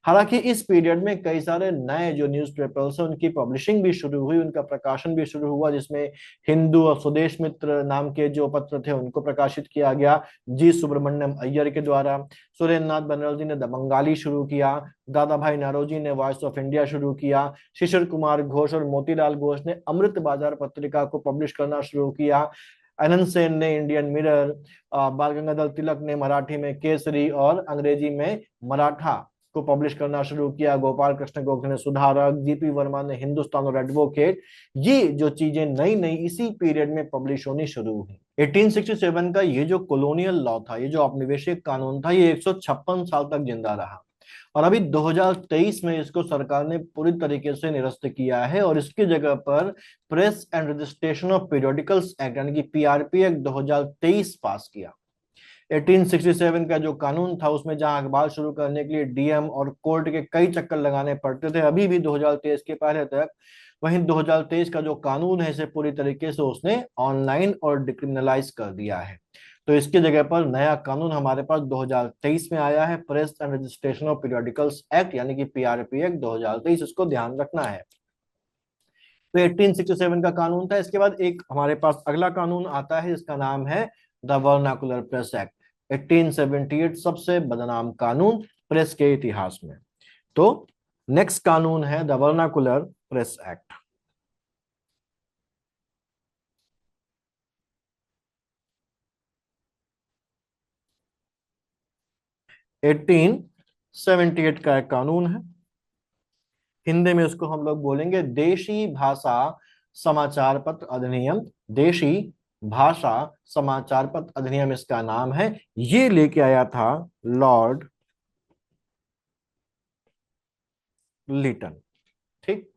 हालांकि इस पीरियड में कई सारे नए जो न्यूज़पेपर्स हैं उनकी पब्लिशिंग भी शुरू हुई, उनका प्रकाशन भी शुरू हुआ, जिसमें हिंदू और स्वदेश मित्र नाम के जो पत्र थे उनको प्रकाशित किया गया जी सुब्रमण्यम अय्यर के द्वारा। सुरेंद्र नाथ बनर्जी ने द बंगाली शुरू किया। दादा भाई नौरोजी ने वॉइस ऑफ इंडिया शुरू किया। शिशिर कुमार घोष और मोतीलाल घोष ने अमृत बाजार पत्रिका को पब्लिश करना शुरू किया। अनंत सेन ने इंडियन मिरर, बाल गंगाधर तिलक ने मराठी में केसरी और अंग्रेजी में मराठा को पब्लिश करना शुरू किया। गोपाल कृष्ण गोखले ने सुधारक, जीपी वर्मा ने हिंदुस्तान और एडवोकेट। ये जो चीजें नई नई इसी पीरियड में पब्लिश होनी शुरू हुई। 1867 का ये जो कॉलोनियल लॉ था, ये जो औपनिवेशिक कानून था, ये 156 साल तक जिंदा रहा। और अभी 2023 में इसको सरकार ने पूरी तरीके से निरस्त किया है और इसकी जगह पर press and registration of periodicals act यानी कि पीआरपी एक्ट 2023 पास किया। 1867 का जो कानून था उसमें जहां अखबार शुरू करने के लिए डीएम और कोर्ट के कई चक्कर लगाने पड़ते थे, अभी भी 2023 के पहले तक, वहीं 2023 का जो कानून है इसे पूरी तरीके से उसने ऑनलाइन और डिक्रिमिनलाइज कर दिया है। तो इसकी जगह पर नया कानून हमारे पास 2023 में आया है, press and registration of periodicals act यानी कि पीआरपी एक्ट 2023, इसको ध्यान रखना है। तो 1867 का कानून था। इसके बाद एक हमारे पास अगला कानून आता है जिसका नाम है द वर्नाकुलर प्रेस एक्ट। 1878 सबसे बदनाम कानून प्रेस के इतिहास में। तो नेक्स्ट कानून है द वर्नाकुलर प्रेस एक्ट। 1878 का एक कानून है। हिंदी में उसको हम लोग बोलेंगे देशी भाषा समाचार पत्र अधिनियम। देशी भाषा समाचार पत्र अधिनियम इसका नाम है। ये लेके आया था लॉर्ड लिटन। ठीक।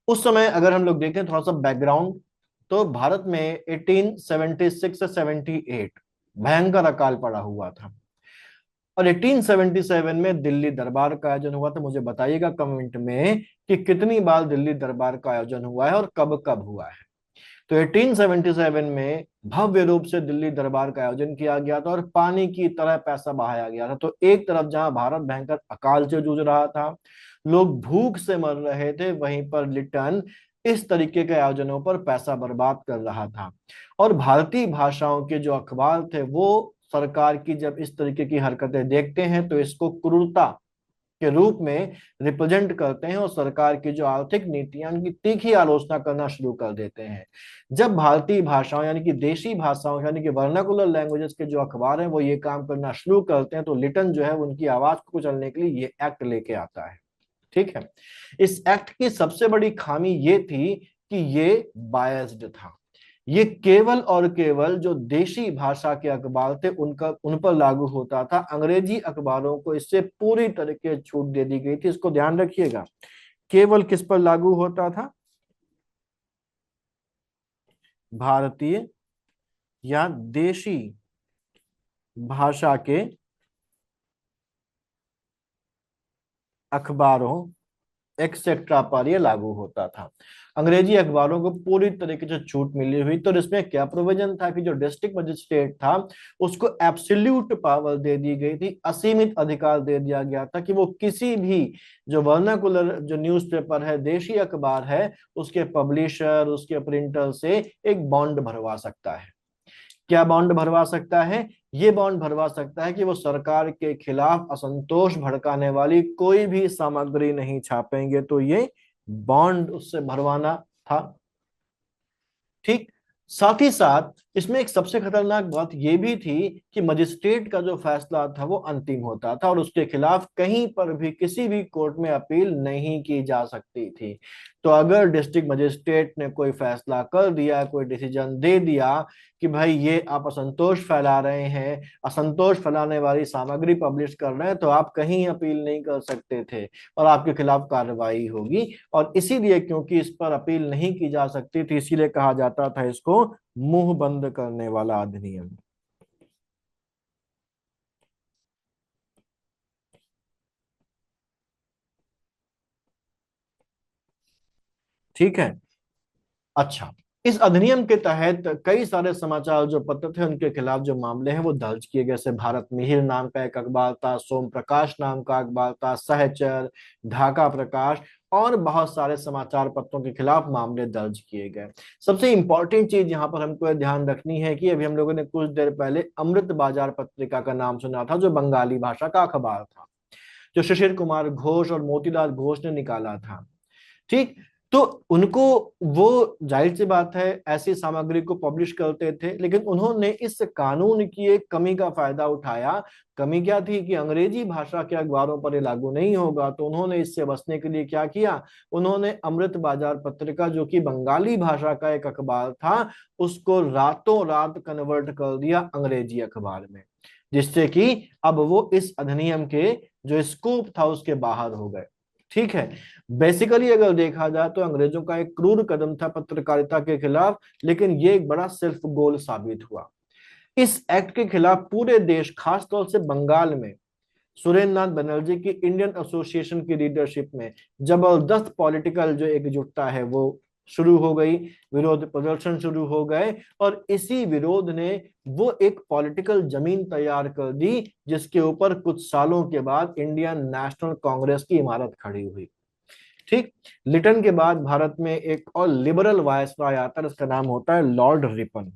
उस समय अगर हम लोग देखें थोड़ा सा बैकग्राउंड, तो भारत में 1876 से 78 भयंकर अकाल पड़ा हुआ था। और 1877 में दिल्ली दरबार का आयोजन हुआ था। मुझे बताइएगा कमेंट में कि कितनी बार दिल्ली दरबार का आयोजन हुआ है और कब कब हुआ है। तो 1877 में भव्य रूप से दिल्ली दरबार का आयोजन किया गया था और पानी की तरह पैसा बहाया गया था। तो एक तरफ जहां भारत भयंकर अकाल से जूझ रहा था, लोग भूख से मर रहे थे, वहीं पर लिटन इस तरीके के आयोजनों पर पैसा बर्बाद कर रहा था। और भारतीय भाषाओं के जो अखबार थे वो सरकार की जब इस तरीके की हरकतें देखते हैं तो इसको क्रूरता के रूप में रिप्रेजेंट करते हैं और सरकार की जो आर्थिक नीतियां उनकी तीखी आलोचना करना शुरू कर देते हैं। जब भारतीय भाषाओं यानी कि देशी भाषाओं यानी कि वर्नाकुलर लैंग्वेजेस के जो अखबार हैं वो ये काम करना शुरू करते हैं, तो लिटन जो है उनकी आवाज को कुचलने के लिए ये एक्ट लेके आता है। ठीक है। इस एक्ट की सबसे बड़ी खामी ये थी कि ये बायस्ड था। ये केवल और केवल जो देशी भाषा के अखबार थे उनका उन पर लागू होता था। अंग्रेजी अखबारों को इससे पूरी तरीके छूट दे दी गई थी। इसको ध्यान रखिएगा, केवल किस पर लागू होता था? भारतीय या देशी भाषा के अखबारों एक्सेट्रा पर ये लागू होता था। अंग्रेजी अखबारों को पूरी तरीके से छूट मिली हुई। तो इसमें क्या प्रोविजन था कि जो डिस्ट्रिक्ट मजिस्ट्रेट था उसको एब्सोल्यूट पावर दे दी गई थी, असीमित अधिकार दे दिया गया था कि वो किसी भी जो वर्नाकुलर जो न्यूज़पेपर है, देशी अखबार है, उसके पब्लिशर उसके प्रिंटर से एक बॉन्ड भरवा सकता है। क्या बॉन्ड भरवा सकता है? ये बॉन्ड भरवा सकता है कि वो सरकार के खिलाफ असंतोष भड़काने वाली कोई भी सामग्री नहीं छापेंगे। तो ये बॉन्ड उससे भरवाना था। ठीक। साथ ही साथ इसमें एक सबसे खतरनाक बात यह भी थी कि मजिस्ट्रेट का जो फैसला था वो अंतिम होता था और उसके खिलाफ कहीं पर भी किसी भी कोर्ट में अपील नहीं की जा सकती थी। तो अगर डिस्ट्रिक्ट मजिस्ट्रेट ने कोई फैसला कर दिया, कोई डिसीजन दे दिया कि भाई ये आप असंतोष फैला रहे हैं, असंतोष फैलाने वाली सामग्री पब्लिश कर रहे हैं, तो आप कहीं अपील नहीं कर सकते थे और आपके खिलाफ कार्रवाई होगी। और इसीलिए क्योंकि इस पर अपील नहीं की जा सकती थी, इसीलिए कहा जाता था इसको मुंह बंद करने वाला अधिनियम। ठीक है। अच्छा, इस अधिनियम के तहत कई सारे समाचार जो पत्र थे उनके खिलाफ जो मामले हैं वो दर्ज किए गए। जैसे भारत मिहिर नाम का एक अखबार था, सोम प्रकाश नाम का अखबार था, सहचर, ढाका प्रकाश और बहुत सारे समाचार पत्रों के खिलाफ मामले दर्ज किए गए। सबसे इंपॉर्टेंट चीज यहाँ पर हमको ध्यान रखनी है कि अभी हम लोगों ने कुछ देर पहले अमृत बाजार पत्रिका का नाम सुना था, जो बंगाली भाषा का अखबार था, जो शिशिर कुमार घोष और मोतीलाल घोष ने निकाला था। ठीक। तो उनको, वो जाहिर सी बात है ऐसी सामग्री को पब्लिश करते थे, लेकिन उन्होंने इस कानून की एक कमी का फायदा उठाया। कमी क्या थी कि अंग्रेजी भाषा के अखबारों पर ये लागू नहीं होगा, तो उन्होंने इससे बचने के लिए क्या किया, उन्होंने अमृत बाजार पत्रिका जो कि बंगाली भाषा का एक अखबार था उसको रातों रात कन्वर्ट कर दिया अंग्रेजी अखबार में, जिससे कि अब वो इस अधिनियम के जो स्कोप था उसके बाहर हो गए। ठीक है। बेसिकली अगर देखा जाए तो अंग्रेजों का एक क्रूर कदम था पत्रकारिता के खिलाफ, लेकिन ये एक बड़ा सेल्फ गोल साबित हुआ। इस एक्ट के खिलाफ पूरे देश, खासतौर से बंगाल में सुरेंद्र नाथ बनर्जी की इंडियन एसोसिएशन की लीडरशिप में जबरदस्त पॉलिटिकल जो एकजुटता है वो शुरू हो गई, विरोध प्रदर्शन शुरू हो गए और इसी विरोध ने वो एक पॉलिटिकल जमीन तैयार कर दी जिसके ऊपर कुछ सालों के बाद इंडियन नेशनल कांग्रेस की इमारत खड़ी हुई। ठीक। लिटन के बाद भारत में एक और लिबरल वायसराय आता है, इसका नाम होता है लॉर्ड रिपन।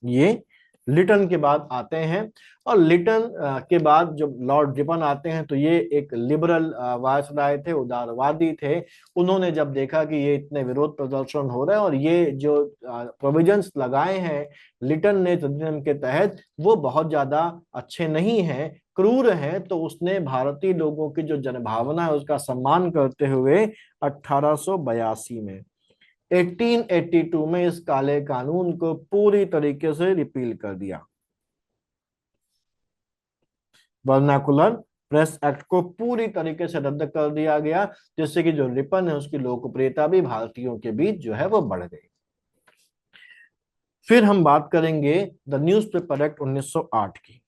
ये लिटन के बाद आते हैं और लिटन के बाद जब लॉर्ड रिपन आते हैं तो ये एक लिबरल वायसराय थे, उदारवादी थे। उन्होंने जब देखा कि ये इतने विरोध प्रदर्शन हो रहे हैं और ये जो प्रोविजंस लगाए हैं लिटन ने अधिनियम के तहत वो बहुत ज्यादा अच्छे नहीं हैं, क्रूर है तो उसने भारतीय लोगों की जो जनभावना है उसका सम्मान करते हुए 1882 में 1882 में इस काले कानून को पूरी तरीके से रिपील कर दिया। वर्नाकुलर प्रेस एक्ट को पूरी तरीके से रद्द कर दिया गया, जिससे कि जो रिपन है उसकी लोकप्रियता भी भारतीयों के बीच जो है वो बढ़ गई। फिर हम बात करेंगे द न्यूज़पेपर एक्ट 1908 की।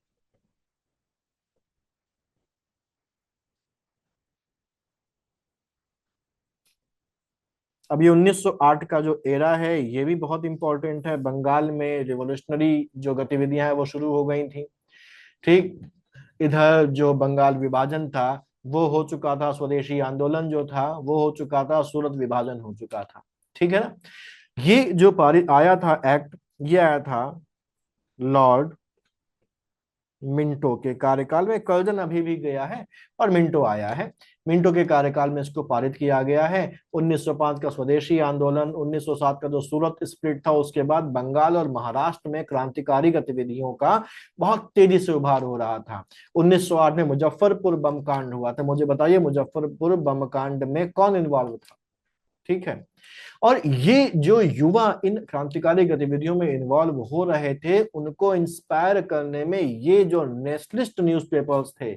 अब ये 1908 का जो एरा है ये भी बहुत इंपॉर्टेंट है। बंगाल में रिवोल्यूशनरी जो गतिविधियां हैं वो शुरू हो गई थी। ठीक, इधर जो बंगाल विभाजन था वो हो चुका था, स्वदेशी आंदोलन जो था वो हो चुका था, सूरत विभाजन हो चुका था। ठीक है ना। ये जो पारित आया था एक्ट, ये आया था लॉर्ड मिंटो के कार्यकाल में। कर्जन अभी भी गया है और मिंटो आया है। मिंटो के कार्यकाल में इसको पारित किया गया है। 1905 का स्वदेशी आंदोलन, 1907 का जो सूरत स्प्लिट था, उसके बाद बंगाल और महाराष्ट्र में क्रांतिकारी गतिविधियों का बहुत तेजी से उभार हो रहा था। 1908 में मुजफ्फरपुर बम कांड हुआ था। मुझे बताइए मुजफ्फरपुर बम कांड में कौन इन्वॉल्व था? ठीक है। और ये जो युवा इन क्रांतिकारी गतिविधियों में इन्वॉल्व हो रहे थे, उनको इंस्पायर करने में ये जो नेशनलिस्ट न्यूज़पेपर्स थे,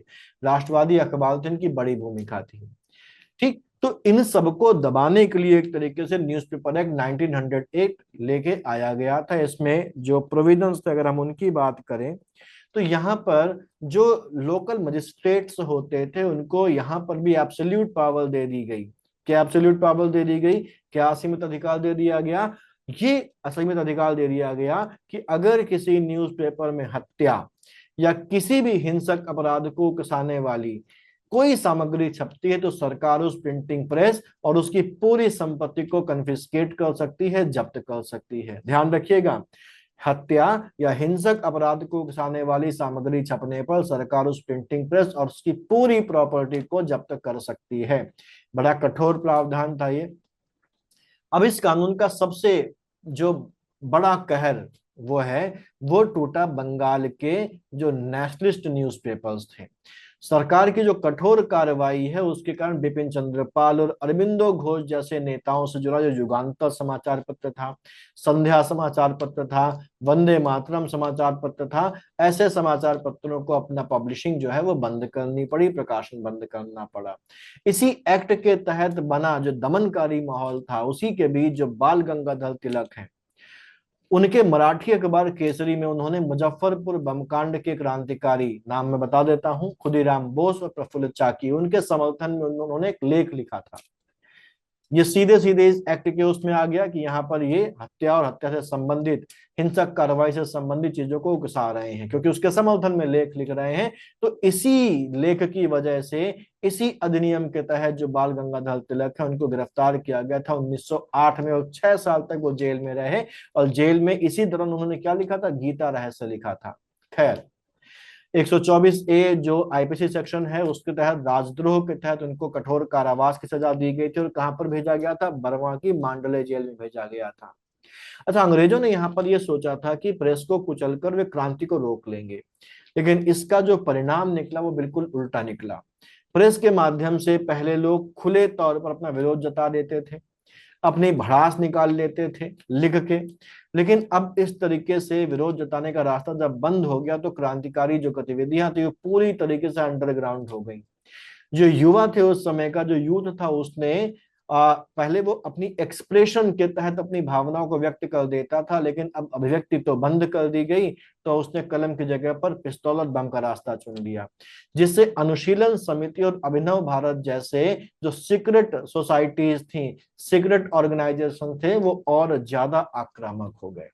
राष्ट्रवादी अखबार थे, इनकी बड़ी भूमिका थी। ठीक, तो इन सबको दबाने के लिए एक तरीके से न्यूज़पेपर एक्ट 1908 लेके आया गया था। इसमें जो प्रोविजंस थे अगर हम उनकी बात करें तो यहाँ पर जो लोकल मजिस्ट्रेट्स होते थे उनको यहाँ पर भी एब्सोल्यूट पावर दे दी गई। क्या एब्सोल्यूट पावर दे दी गई? क्या असीमित अधिकार दे दिया गया? ये असीमित अधिकार दे दिया गया कि अगर किसी न्यूज़पेपर में हत्या या किसी भी हिंसक अपराध को उकसाने वाली कोई सामग्री छपती है तो सरकार उस प्रिंटिंग प्रेस और उसकी पूरी संपत्ति को कन्फिस्केट कर सकती है, जब्त कर सकती है। ध्यान रखिएगा, हत्या या हिंसक अपराध को उकसाने वाली सामग्री छपने पर सरकार उस प्रिंटिंग प्रेस और उसकी पूरी प्रॉपर्टी को जब्त कर सकती है। बड़ा कठोर प्रावधान था ये। अब इस कानून का सबसे जो बड़ा कहर वो टूटा बंगाल के जो नेशनलिस्ट न्यूज़पेपर्स थे। सरकार की जो कठोर कार्रवाई है उसके कारण बिपिन चंद्र पाल और अरविंदो घोष जैसे नेताओं से जुड़ा जो युगांतर समाचार पत्र था, संध्या समाचार पत्र था, वंदे मातरम समाचार पत्र था, ऐसे समाचार पत्रों को अपना पब्लिशिंग जो है वो बंद करनी पड़ी, प्रकाशन बंद करना पड़ा। इसी एक्ट के तहत बना जो दमनकारी माहौल था, उसी के बीच जो बाल गंगाधर तिलक हैं, उनके मराठी अखबार केसरी में उन्होंने मुजफ्फरपुर बमकांड के क्रांतिकारी, नाम मैं बता देता हूं, खुदीराम बोस और प्रफुल्ल चाकी, उनके समर्थन में उन्होंने एक लेख लिखा था। ये सीधे सीधे इस एक्ट के उसमें आ गया कि यहाँ पर ये हत्या और हत्या से संबंधित, हिंसक कार्रवाई से संबंधित चीजों को उकसा रहे हैं, क्योंकि उसके समर्थन में लेख लिख रहे हैं। तो इसी लेख की वजह से इसी अधिनियम के तहत जो बाल गंगाधर तिलक है उनको गिरफ्तार किया गया था 1908 में, और 6 साल तक वो जेल में रहे। और जेल में इसी दौरान उन्होंने क्या लिखा था? गीता रहस्य लिखा था। खैर, 124A जो आईपीसी सेक्शन है उसके तहत राजद्रोह के तहत उनको कठोर कारावास की सजा दी गई थी। और कहां पर भेजा गया था? बर्मा की मांडले जेल में भेजा गया था। अच्छा, अंग्रेजों ने यहाँ पर यह सोचा था कि प्रेस को कुचलकर वे क्रांति को रोक लेंगे, लेकिन इसका जो परिणाम निकला वो बिल्कुल उल्टा निकला। प्रेस के माध्यम से पहले लोग खुले तौर पर अपना विरोध जता देते थे, अपनी भड़ास निकाल लेते थे लिख के। लेकिन अब इस तरीके से विरोध जताने का रास्ता जब बंद हो गया तो क्रांतिकारी जो गतिविधियां थी वो पूरी तरीके से अंडरग्राउंड हो गई। जो युवा थे उस समय का जो यूथ था उसने पहले वो अपनी एक्सप्रेशन के तहत अपनी भावनाओं को व्यक्त कर देता था, लेकिन अब अभिव्यक्ति तो बंद कर दी गई। तो उसने कलम की जगह पर पिस्तौल और बम का रास्ता चुन लिया, जिससे अनुशीलन समिति और अभिनव भारत जैसे जो सीक्रेट सोसाइटीज थी, सीक्रेट ऑर्गेनाइजेशन थे, वो और ज्यादा आक्रामक हो गए।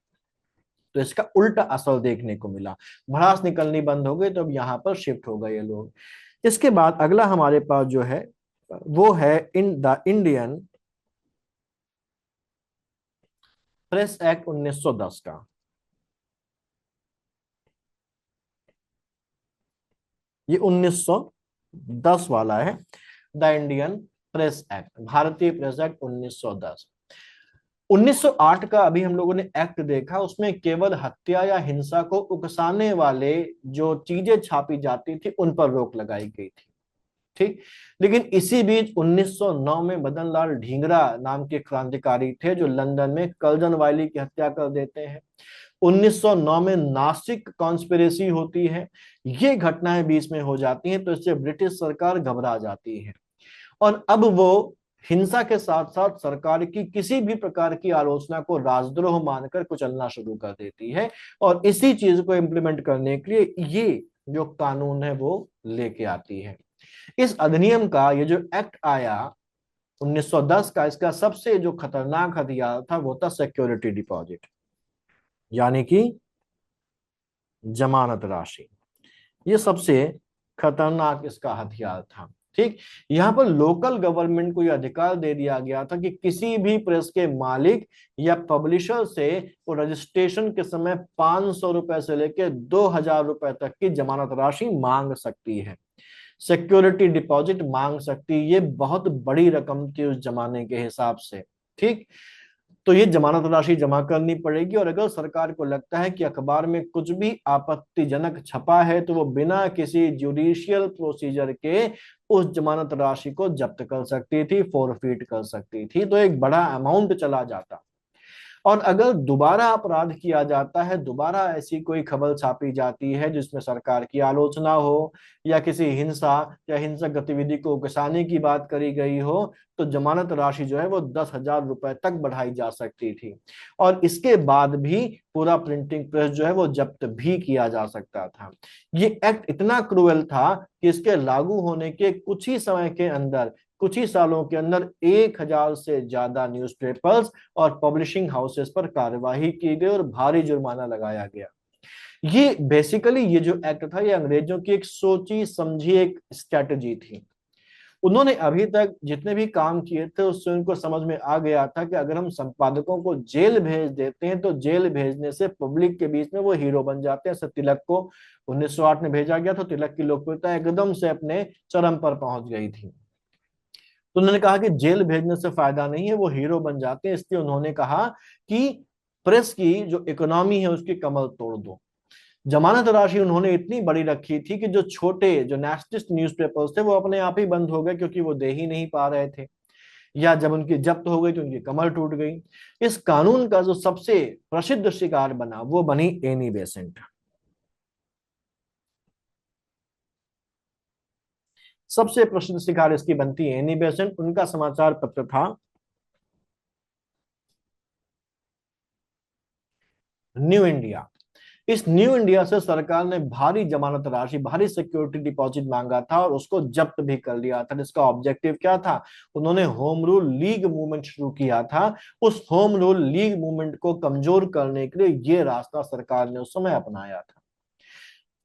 तो इसका उल्टा असर देखने को मिला, भड़ास निकलनी बंद हो गई। तो अब यहाँ पर शिफ्ट हो गए ये लोग। इसके बाद अगला हमारे पास जो है वो है in the Indian press act 1910 का। ये 1910 वाला है, द इंडियन प्रेस एक्ट, भारतीय प्रेस एक्ट 1910। 1908 का अभी हम लोगों ने एक्ट देखा, उसमें केवल हत्या या हिंसा को उकसाने वाले जो चीजें छापी जाती थी उन पर रोक लगाई गई थी। ठीक। लेकिन इसी बीच 1909 में मदन लाल ढींगरा नाम के क्रांतिकारी थे जो लंदन में कर्जन वायली की हत्या कर देते हैं। 1909 में नासिक कॉन्स्पिरेसी होती है। ये घटनाएं बीच में हो जाती हैं तो इससे ब्रिटिश सरकार घबरा जाती है और अब वो हिंसा के साथ साथ सरकार की किसी भी प्रकार की आलोचना को राजद्रोह मानकर कुचलना शुरू कर देती है। और इसी चीज को इम्प्लीमेंट करने के लिए ये जो कानून है वो लेके आती है। इस अधिनियम का ये जो एक्ट आया 1910 का, इसका सबसे जो खतरनाक हथियार था वो था सिक्योरिटी डिपॉजिट, यानी कि जमानत राशि। ये सबसे खतरनाक इसका हथियार था। ठीक। यहां पर लोकल गवर्नमेंट को यह अधिकार दे दिया गया था कि किसी भी प्रेस के मालिक या पब्लिशर से वो रजिस्ट्रेशन के समय 500 रुपए से लेकर 2000 रुपए तक की जमानत राशि मांग सकती है, सिक्योरिटी डिपॉजिट मांग सकती है। ये बहुत बड़ी रकम थी उस जमाने के हिसाब से। ठीक। तो ये जमानत राशि जमा करनी पड़ेगी और अगर सरकार को लगता है कि अखबार में कुछ भी आपत्तिजनक छपा है तो वो बिना किसी जुडिशियल प्रोसीजर के उस जमानत राशि को जब्त कर सकती थी, फोरफीट कर सकती थी, तो एक बड़ा अमाउंट चला जाता। और अगर दोबारा अपराध किया जाता है, दोबारा ऐसी कोई खबर छापी जाती है जिसमें सरकार की आलोचना हो या किसी हिंसा या हिंसक गतिविधि को उकसाने की बात करी गई हो, तो जमानत राशि जो है वो 10,000 रुपए तक बढ़ाई जा सकती थी। और इसके बाद भी पूरा प्रिंटिंग प्रेस जो है वो जब्त भी किया जा सकता था। ये एक्ट इतना क्रूएल था कि इसके लागू होने के कुछ ही समय के अंदर, कुछ ही सालों के अंदर 1,000 से ज्यादा न्यूज़पेपर्स और पब्लिशिंग हाउसेस पर कार्यवाही की गई और भारी जुर्माना लगाया गया। ये बेसिकली ये जो एक्ट था ये अंग्रेजों की एक सोची समझी एक स्ट्रेटजी थी। उन्होंने अभी तक जितने भी काम किए थे उससे उनको समझ में आ गया था कि अगर हम संपादकों को जेल भेज देते हैं तो जेल भेजने से पब्लिक के बीच में वो हीरो बन जाते हैं। तिलक को 1908 में भेजा गया तो तिलक की लोकप्रियता एकदम से अपने चरम पर पहुंच गई थी। तो उन्होंने कहा कि जेल भेजने से फायदा नहीं है, वो हीरो बन जाते हैं। इसलिए उन्होंने कहा कि प्रेस की जो इकोनॉमी है उसकी कमर तोड़ दो। जमानत राशि उन्होंने इतनी बड़ी रखी थी कि जो छोटे जो नेशनलिस्ट न्यूज़पेपर्स थे वो अपने आप ही बंद हो गए क्योंकि वो दे ही नहीं पा रहे थे, या जब उनकी जब्त हो गई तो उनकी कमर टूट गई। इस कानून का जो सबसे प्रसिद्ध शिकार बना वो बनी एनी बेसेंट। सबसे प्रसिद्ध शिकार इसकी बनती है एनी बेसेंट। उनका समाचार पत्र था न्यू इंडिया। इस न्यू इंडिया से सरकार ने भारी जमानत राशि, भारी सिक्योरिटी डिपॉजिट मांगा था और उसको जब्त भी कर लिया था। इसका ऑब्जेक्टिव क्या था? उन्होंने होम रूल लीग मूवमेंट शुरू किया था। उस होम रूल लीग मूवमेंट को कमजोर करने के लिए ये रास्ता सरकार ने उस समय अपनाया था।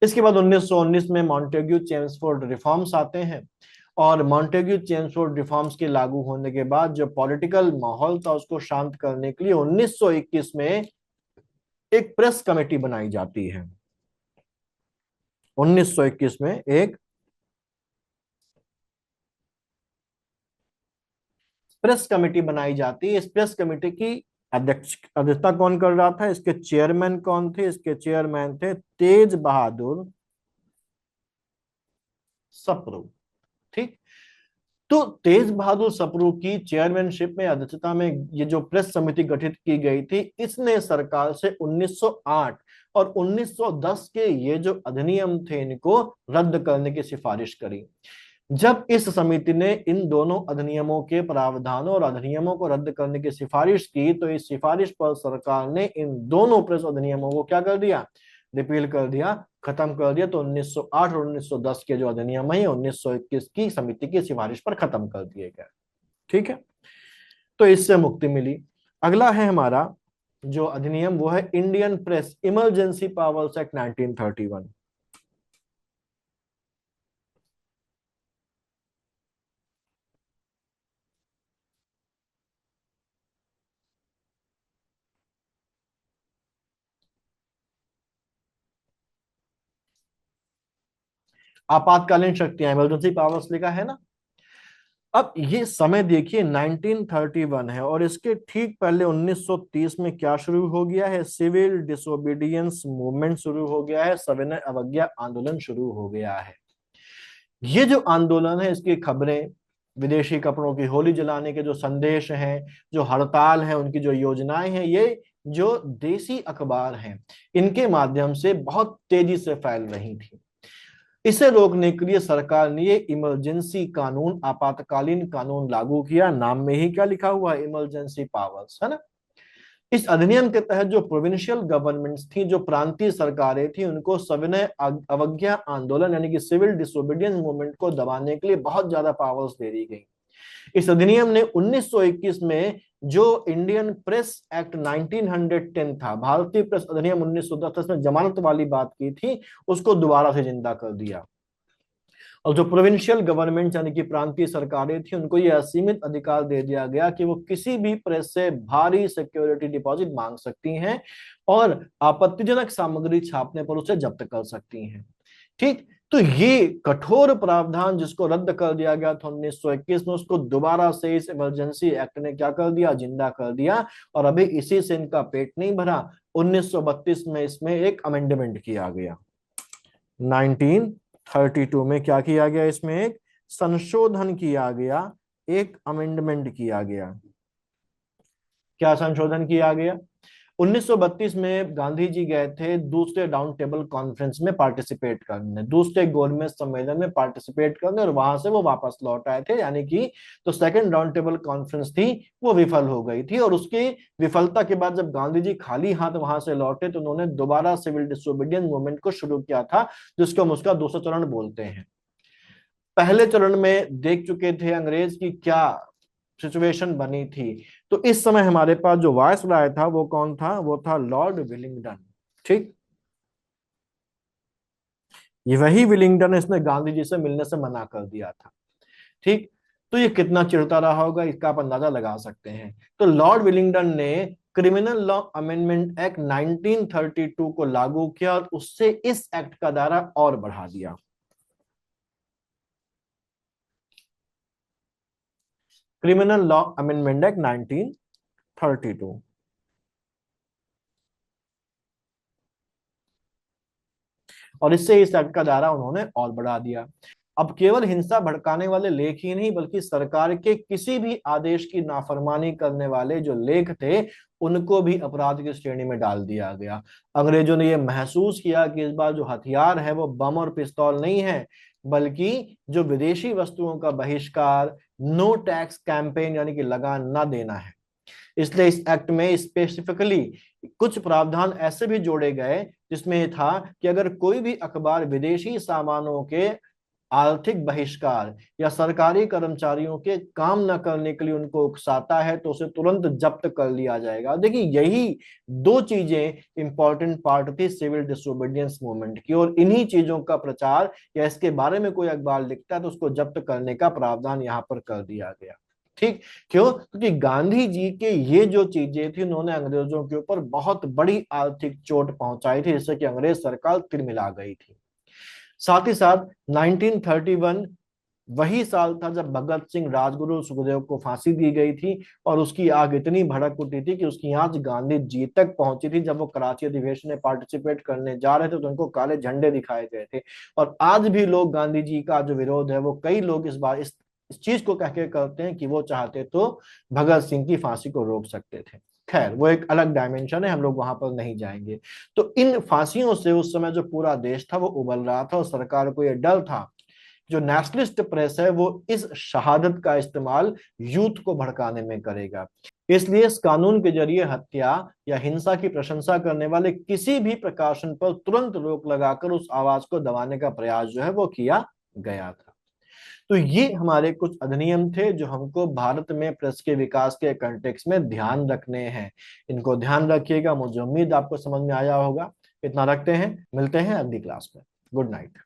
इसके बाद 1919 में मॉन्टेग्यू चेम्सफोर्ड रिफॉर्म्स आते हैं और मॉन्टेग्यू चेम्सफोर्ड रिफॉर्म्स के लागू होने के बाद जो पॉलिटिकल माहौल था उसको शांत करने के लिए 1921 में एक प्रेस कमेटी बनाई जाती है। 1921 में एक प्रेस कमेटी बनाई जाती है। इस प्रेस कमेटी की अध्यक्षता कौन कर रहा था? इसके चेयरमैन कौन थे? इसके चेयरमैन थे तेज बहादुर सप्रू। ठीक। तो तेज बहादुर सप्रू की चेयरमैनशिप में, अध्यक्षता में ये जो प्रेस समिति गठित की गई थी, इसने सरकार से 1908 और 1910 के ये जो अधिनियम थे इनको रद्द करने की सिफारिश करी। जब इस समिति ने इन दोनों अधिनियमों के प्रावधानों और अधिनियमों को रद्द करने की सिफारिश की तो इस सिफारिश पर सरकार ने इन दोनों प्रेस अधिनियमों को क्या कर दिया? रिपील कर दिया, खत्म कर दिया। तो 1908 और 1910 के जो अधिनियम है 1921 की समिति की सिफारिश पर खत्म कर दिए गए। ठीक है। तो इससे मुक्ति मिली। अगला है हमारा जो अधिनियम वो है Indian press emergency powers act 1931। आपातकालीन शक्तियां, इमरजेंसी पावर्स लिखा है ना। अब ये समय देखिए 1931 है, और इसके ठीक पहले 1930 में क्या शुरू हो गया है, सिविल डिसोबीडियंस मूवमेंट शुरू हो गया है, सविनय अवज्ञा आंदोलन शुरू हो गया है। ये जो आंदोलन है, इसकी खबरें, विदेशी कपड़ों की होली जलाने के जो संदेश हैं, जो हड़ताल है, उनकी जो योजनाएं हैं, ये जो देसी अखबार हैं, इनके माध्यम से बहुत तेजी से फैल रही थी। इसे रोकने के लिए सरकार ने ये इमरजेंसी कानून, आपातकालीन कानून लागू किया। नाम में ही क्या लिखा हुआ है, इमरजेंसी पावर्स, है ना। इस अधिनियम के तहत जो प्रोविंशियल गवर्नमेंट्स थी, जो प्रांतीय सरकारें थी, उनको सविनय अवज्ञा आंदोलन यानी कि सिविल डिसोबीडियंस मूवमेंट को दबाने के लिए बहुत ज्यादा पावर्स दे दी गई। इस अधिनियम ने 1921 में जो इंडियन प्रेस एक्ट 1910 था, भारतीय प्रेस अधिनियम 1910 में जमानत वाली बात की थी, उसको दोबारा से जिंदा कर दिया। और जो प्रोविंशियल गवर्नमेंट यानी कि प्रांतीय सरकारें थी, उनको यह असीमित अधिकार दे दिया गया कि वो किसी भी प्रेस से भारी सिक्योरिटी डिपॉजिट मांग सकती हैं और आपत्तिजनक सामग्री छापने पर उसे जब्त कर सकती हैं। ठीक, तो ये कठोर प्रावधान जिसको रद्द कर दिया गया था 1921 में, उसको दोबारा से इस इमरजेंसी एक्ट ने क्या कर दिया, जिंदा कर दिया। और अभी इसी से इनका पेट नहीं भरा, 1932 में इसमें एक अमेंडमेंट किया गया। 1932 में क्या किया गया, इसमें एक संशोधन किया गया, एक अमेंडमेंट किया गया। क्या संशोधन किया गया, 1932 में गांधी जी गए थे दूसरे राउंड टेबल कॉन्फ्रेंस में पार्टिसिपेट करने, दूसरे गोलमेज सम्मेलन में पार्टिसिपेट करने, और वहां से वो वापस लौट आए थे। यानी कि तो सेकंड राउंड टेबल कॉन्फ्रेंस थी, वो विफल हो गई थी। और उसकी विफलता के बाद जब गांधी जी खाली हाथ वहां से लौटे, तो उन्होंने दोबारा सिविल डिसोबीडियंस मूवमेंट को शुरू किया था, जिसको हम उसका दूसरा चरण बोलते हैं। पहले चरण में देख चुके थे अंग्रेज की क्या सिचुएशन बनी थी। तो इस समय हमारे पास जो वायसराय था वो कौन था, वो था लॉर्ड विलिंगडन। ठीक, ये वही विलिंगडन, इसने गांधी जी से मिलने से मना कर दिया था। ठीक, तो ये कितना चिढ़ता रहा होगा, इसका आप अंदाजा लगा सकते हैं। तो लॉर्ड विलिंगडन ने क्रिमिनल लॉ अमेंडमेंट एक्ट 1932 को लागू किया और उससे इस एक्ट का दायरा और बढ़ा दिया। क्रिमिनल लॉ अमेंडमेंट एक्ट 1932, और इससे इस एक्ट का दायरा उन्होंने और बढ़ा दिया। अब केवल हिंसा भड़काने वाले लेख ही नहीं, बल्कि सरकार के किसी भी आदेश की नाफरमानी करने वाले जो लेख थे, उनको भी अपराध की श्रेणी में डाल दिया गया। अंग्रेजों ने यह महसूस किया कि इस बार जो हथियार है वो बम और पिस्तौल नहीं है, बल्कि जो विदेशी वस्तुओं का बहिष्कार, नो टैक्स कैंपेन यानी कि लगान न देना है। इसलिए इस एक्ट में स्पेसिफिकली कुछ प्रावधान ऐसे भी जोड़े गए जिसमें यह था कि अगर कोई भी अखबार विदेशी सामानों के आर्थिक बहिष्कार या सरकारी कर्मचारियों के काम न करने के लिए उनको उकसाता है, तो उसे तुरंत जब्त कर लिया जाएगा। देखिए, यही दो चीजें इंपॉर्टेंट पार्ट थी सिविल डिसोबीडियंस मूवमेंट की, और इन्हीं चीजों का प्रचार या इसके बारे में कोई अखबार लिखता है तो उसको जब्त करने का प्रावधान यहाँ पर कर दिया गया। ठीक, क्यों, क्योंकि गांधी जी के ये जो चीजें थी, उन्होंने अंग्रेजों के ऊपर बहुत बड़ी आर्थिक चोट पहुंचाई थी, जिससे कि अंग्रेज सरकार तिरमिला गई थी। साथ ही साथ 1931 वही साल था जब भगत सिंह, राजगुरु, सुखदेव को फांसी दी गई थी, और उसकी आग इतनी भड़क उठी थी कि उसकी आंच गांधी जी तक पहुंची थी। जब वो कराची अधिवेशन में पार्टिसिपेट करने जा रहे थे तो उनको काले झंडे दिखाए गए थे। और आज भी लोग गांधी जी का जो विरोध है, वो कई लोग इस बार इस चीज को कह के करते हैं कि वो चाहते तो भगत सिंह की फांसी को रोक सकते थे। खैर, वो एक अलग डायमेंशन है, हम लोग वहां पर नहीं जाएंगे। तो इन फांसियों से उस समय जो पूरा देश था वो उबल रहा था, और सरकार को यह डर था जो नेशनलिस्ट प्रेस है वो इस शहादत का इस्तेमाल यूथ को भड़काने में करेगा। इसलिए इस कानून के जरिए हत्या या हिंसा की प्रशंसा करने वाले किसी भी प्रकाशन पर तुरंत रोक लगाकर उस आवाज को दबाने का प्रयास जो है वो किया गया था। तो ये हमारे कुछ अधिनियम थे जो हमको भारत में प्रेस के विकास के कंटेक्स्ट में ध्यान रखने हैं। इनको ध्यान रखिएगा। मुझे उम्मीद आपको समझ में आया होगा। इतना रखते हैं, मिलते हैं अगली क्लास में। Good night.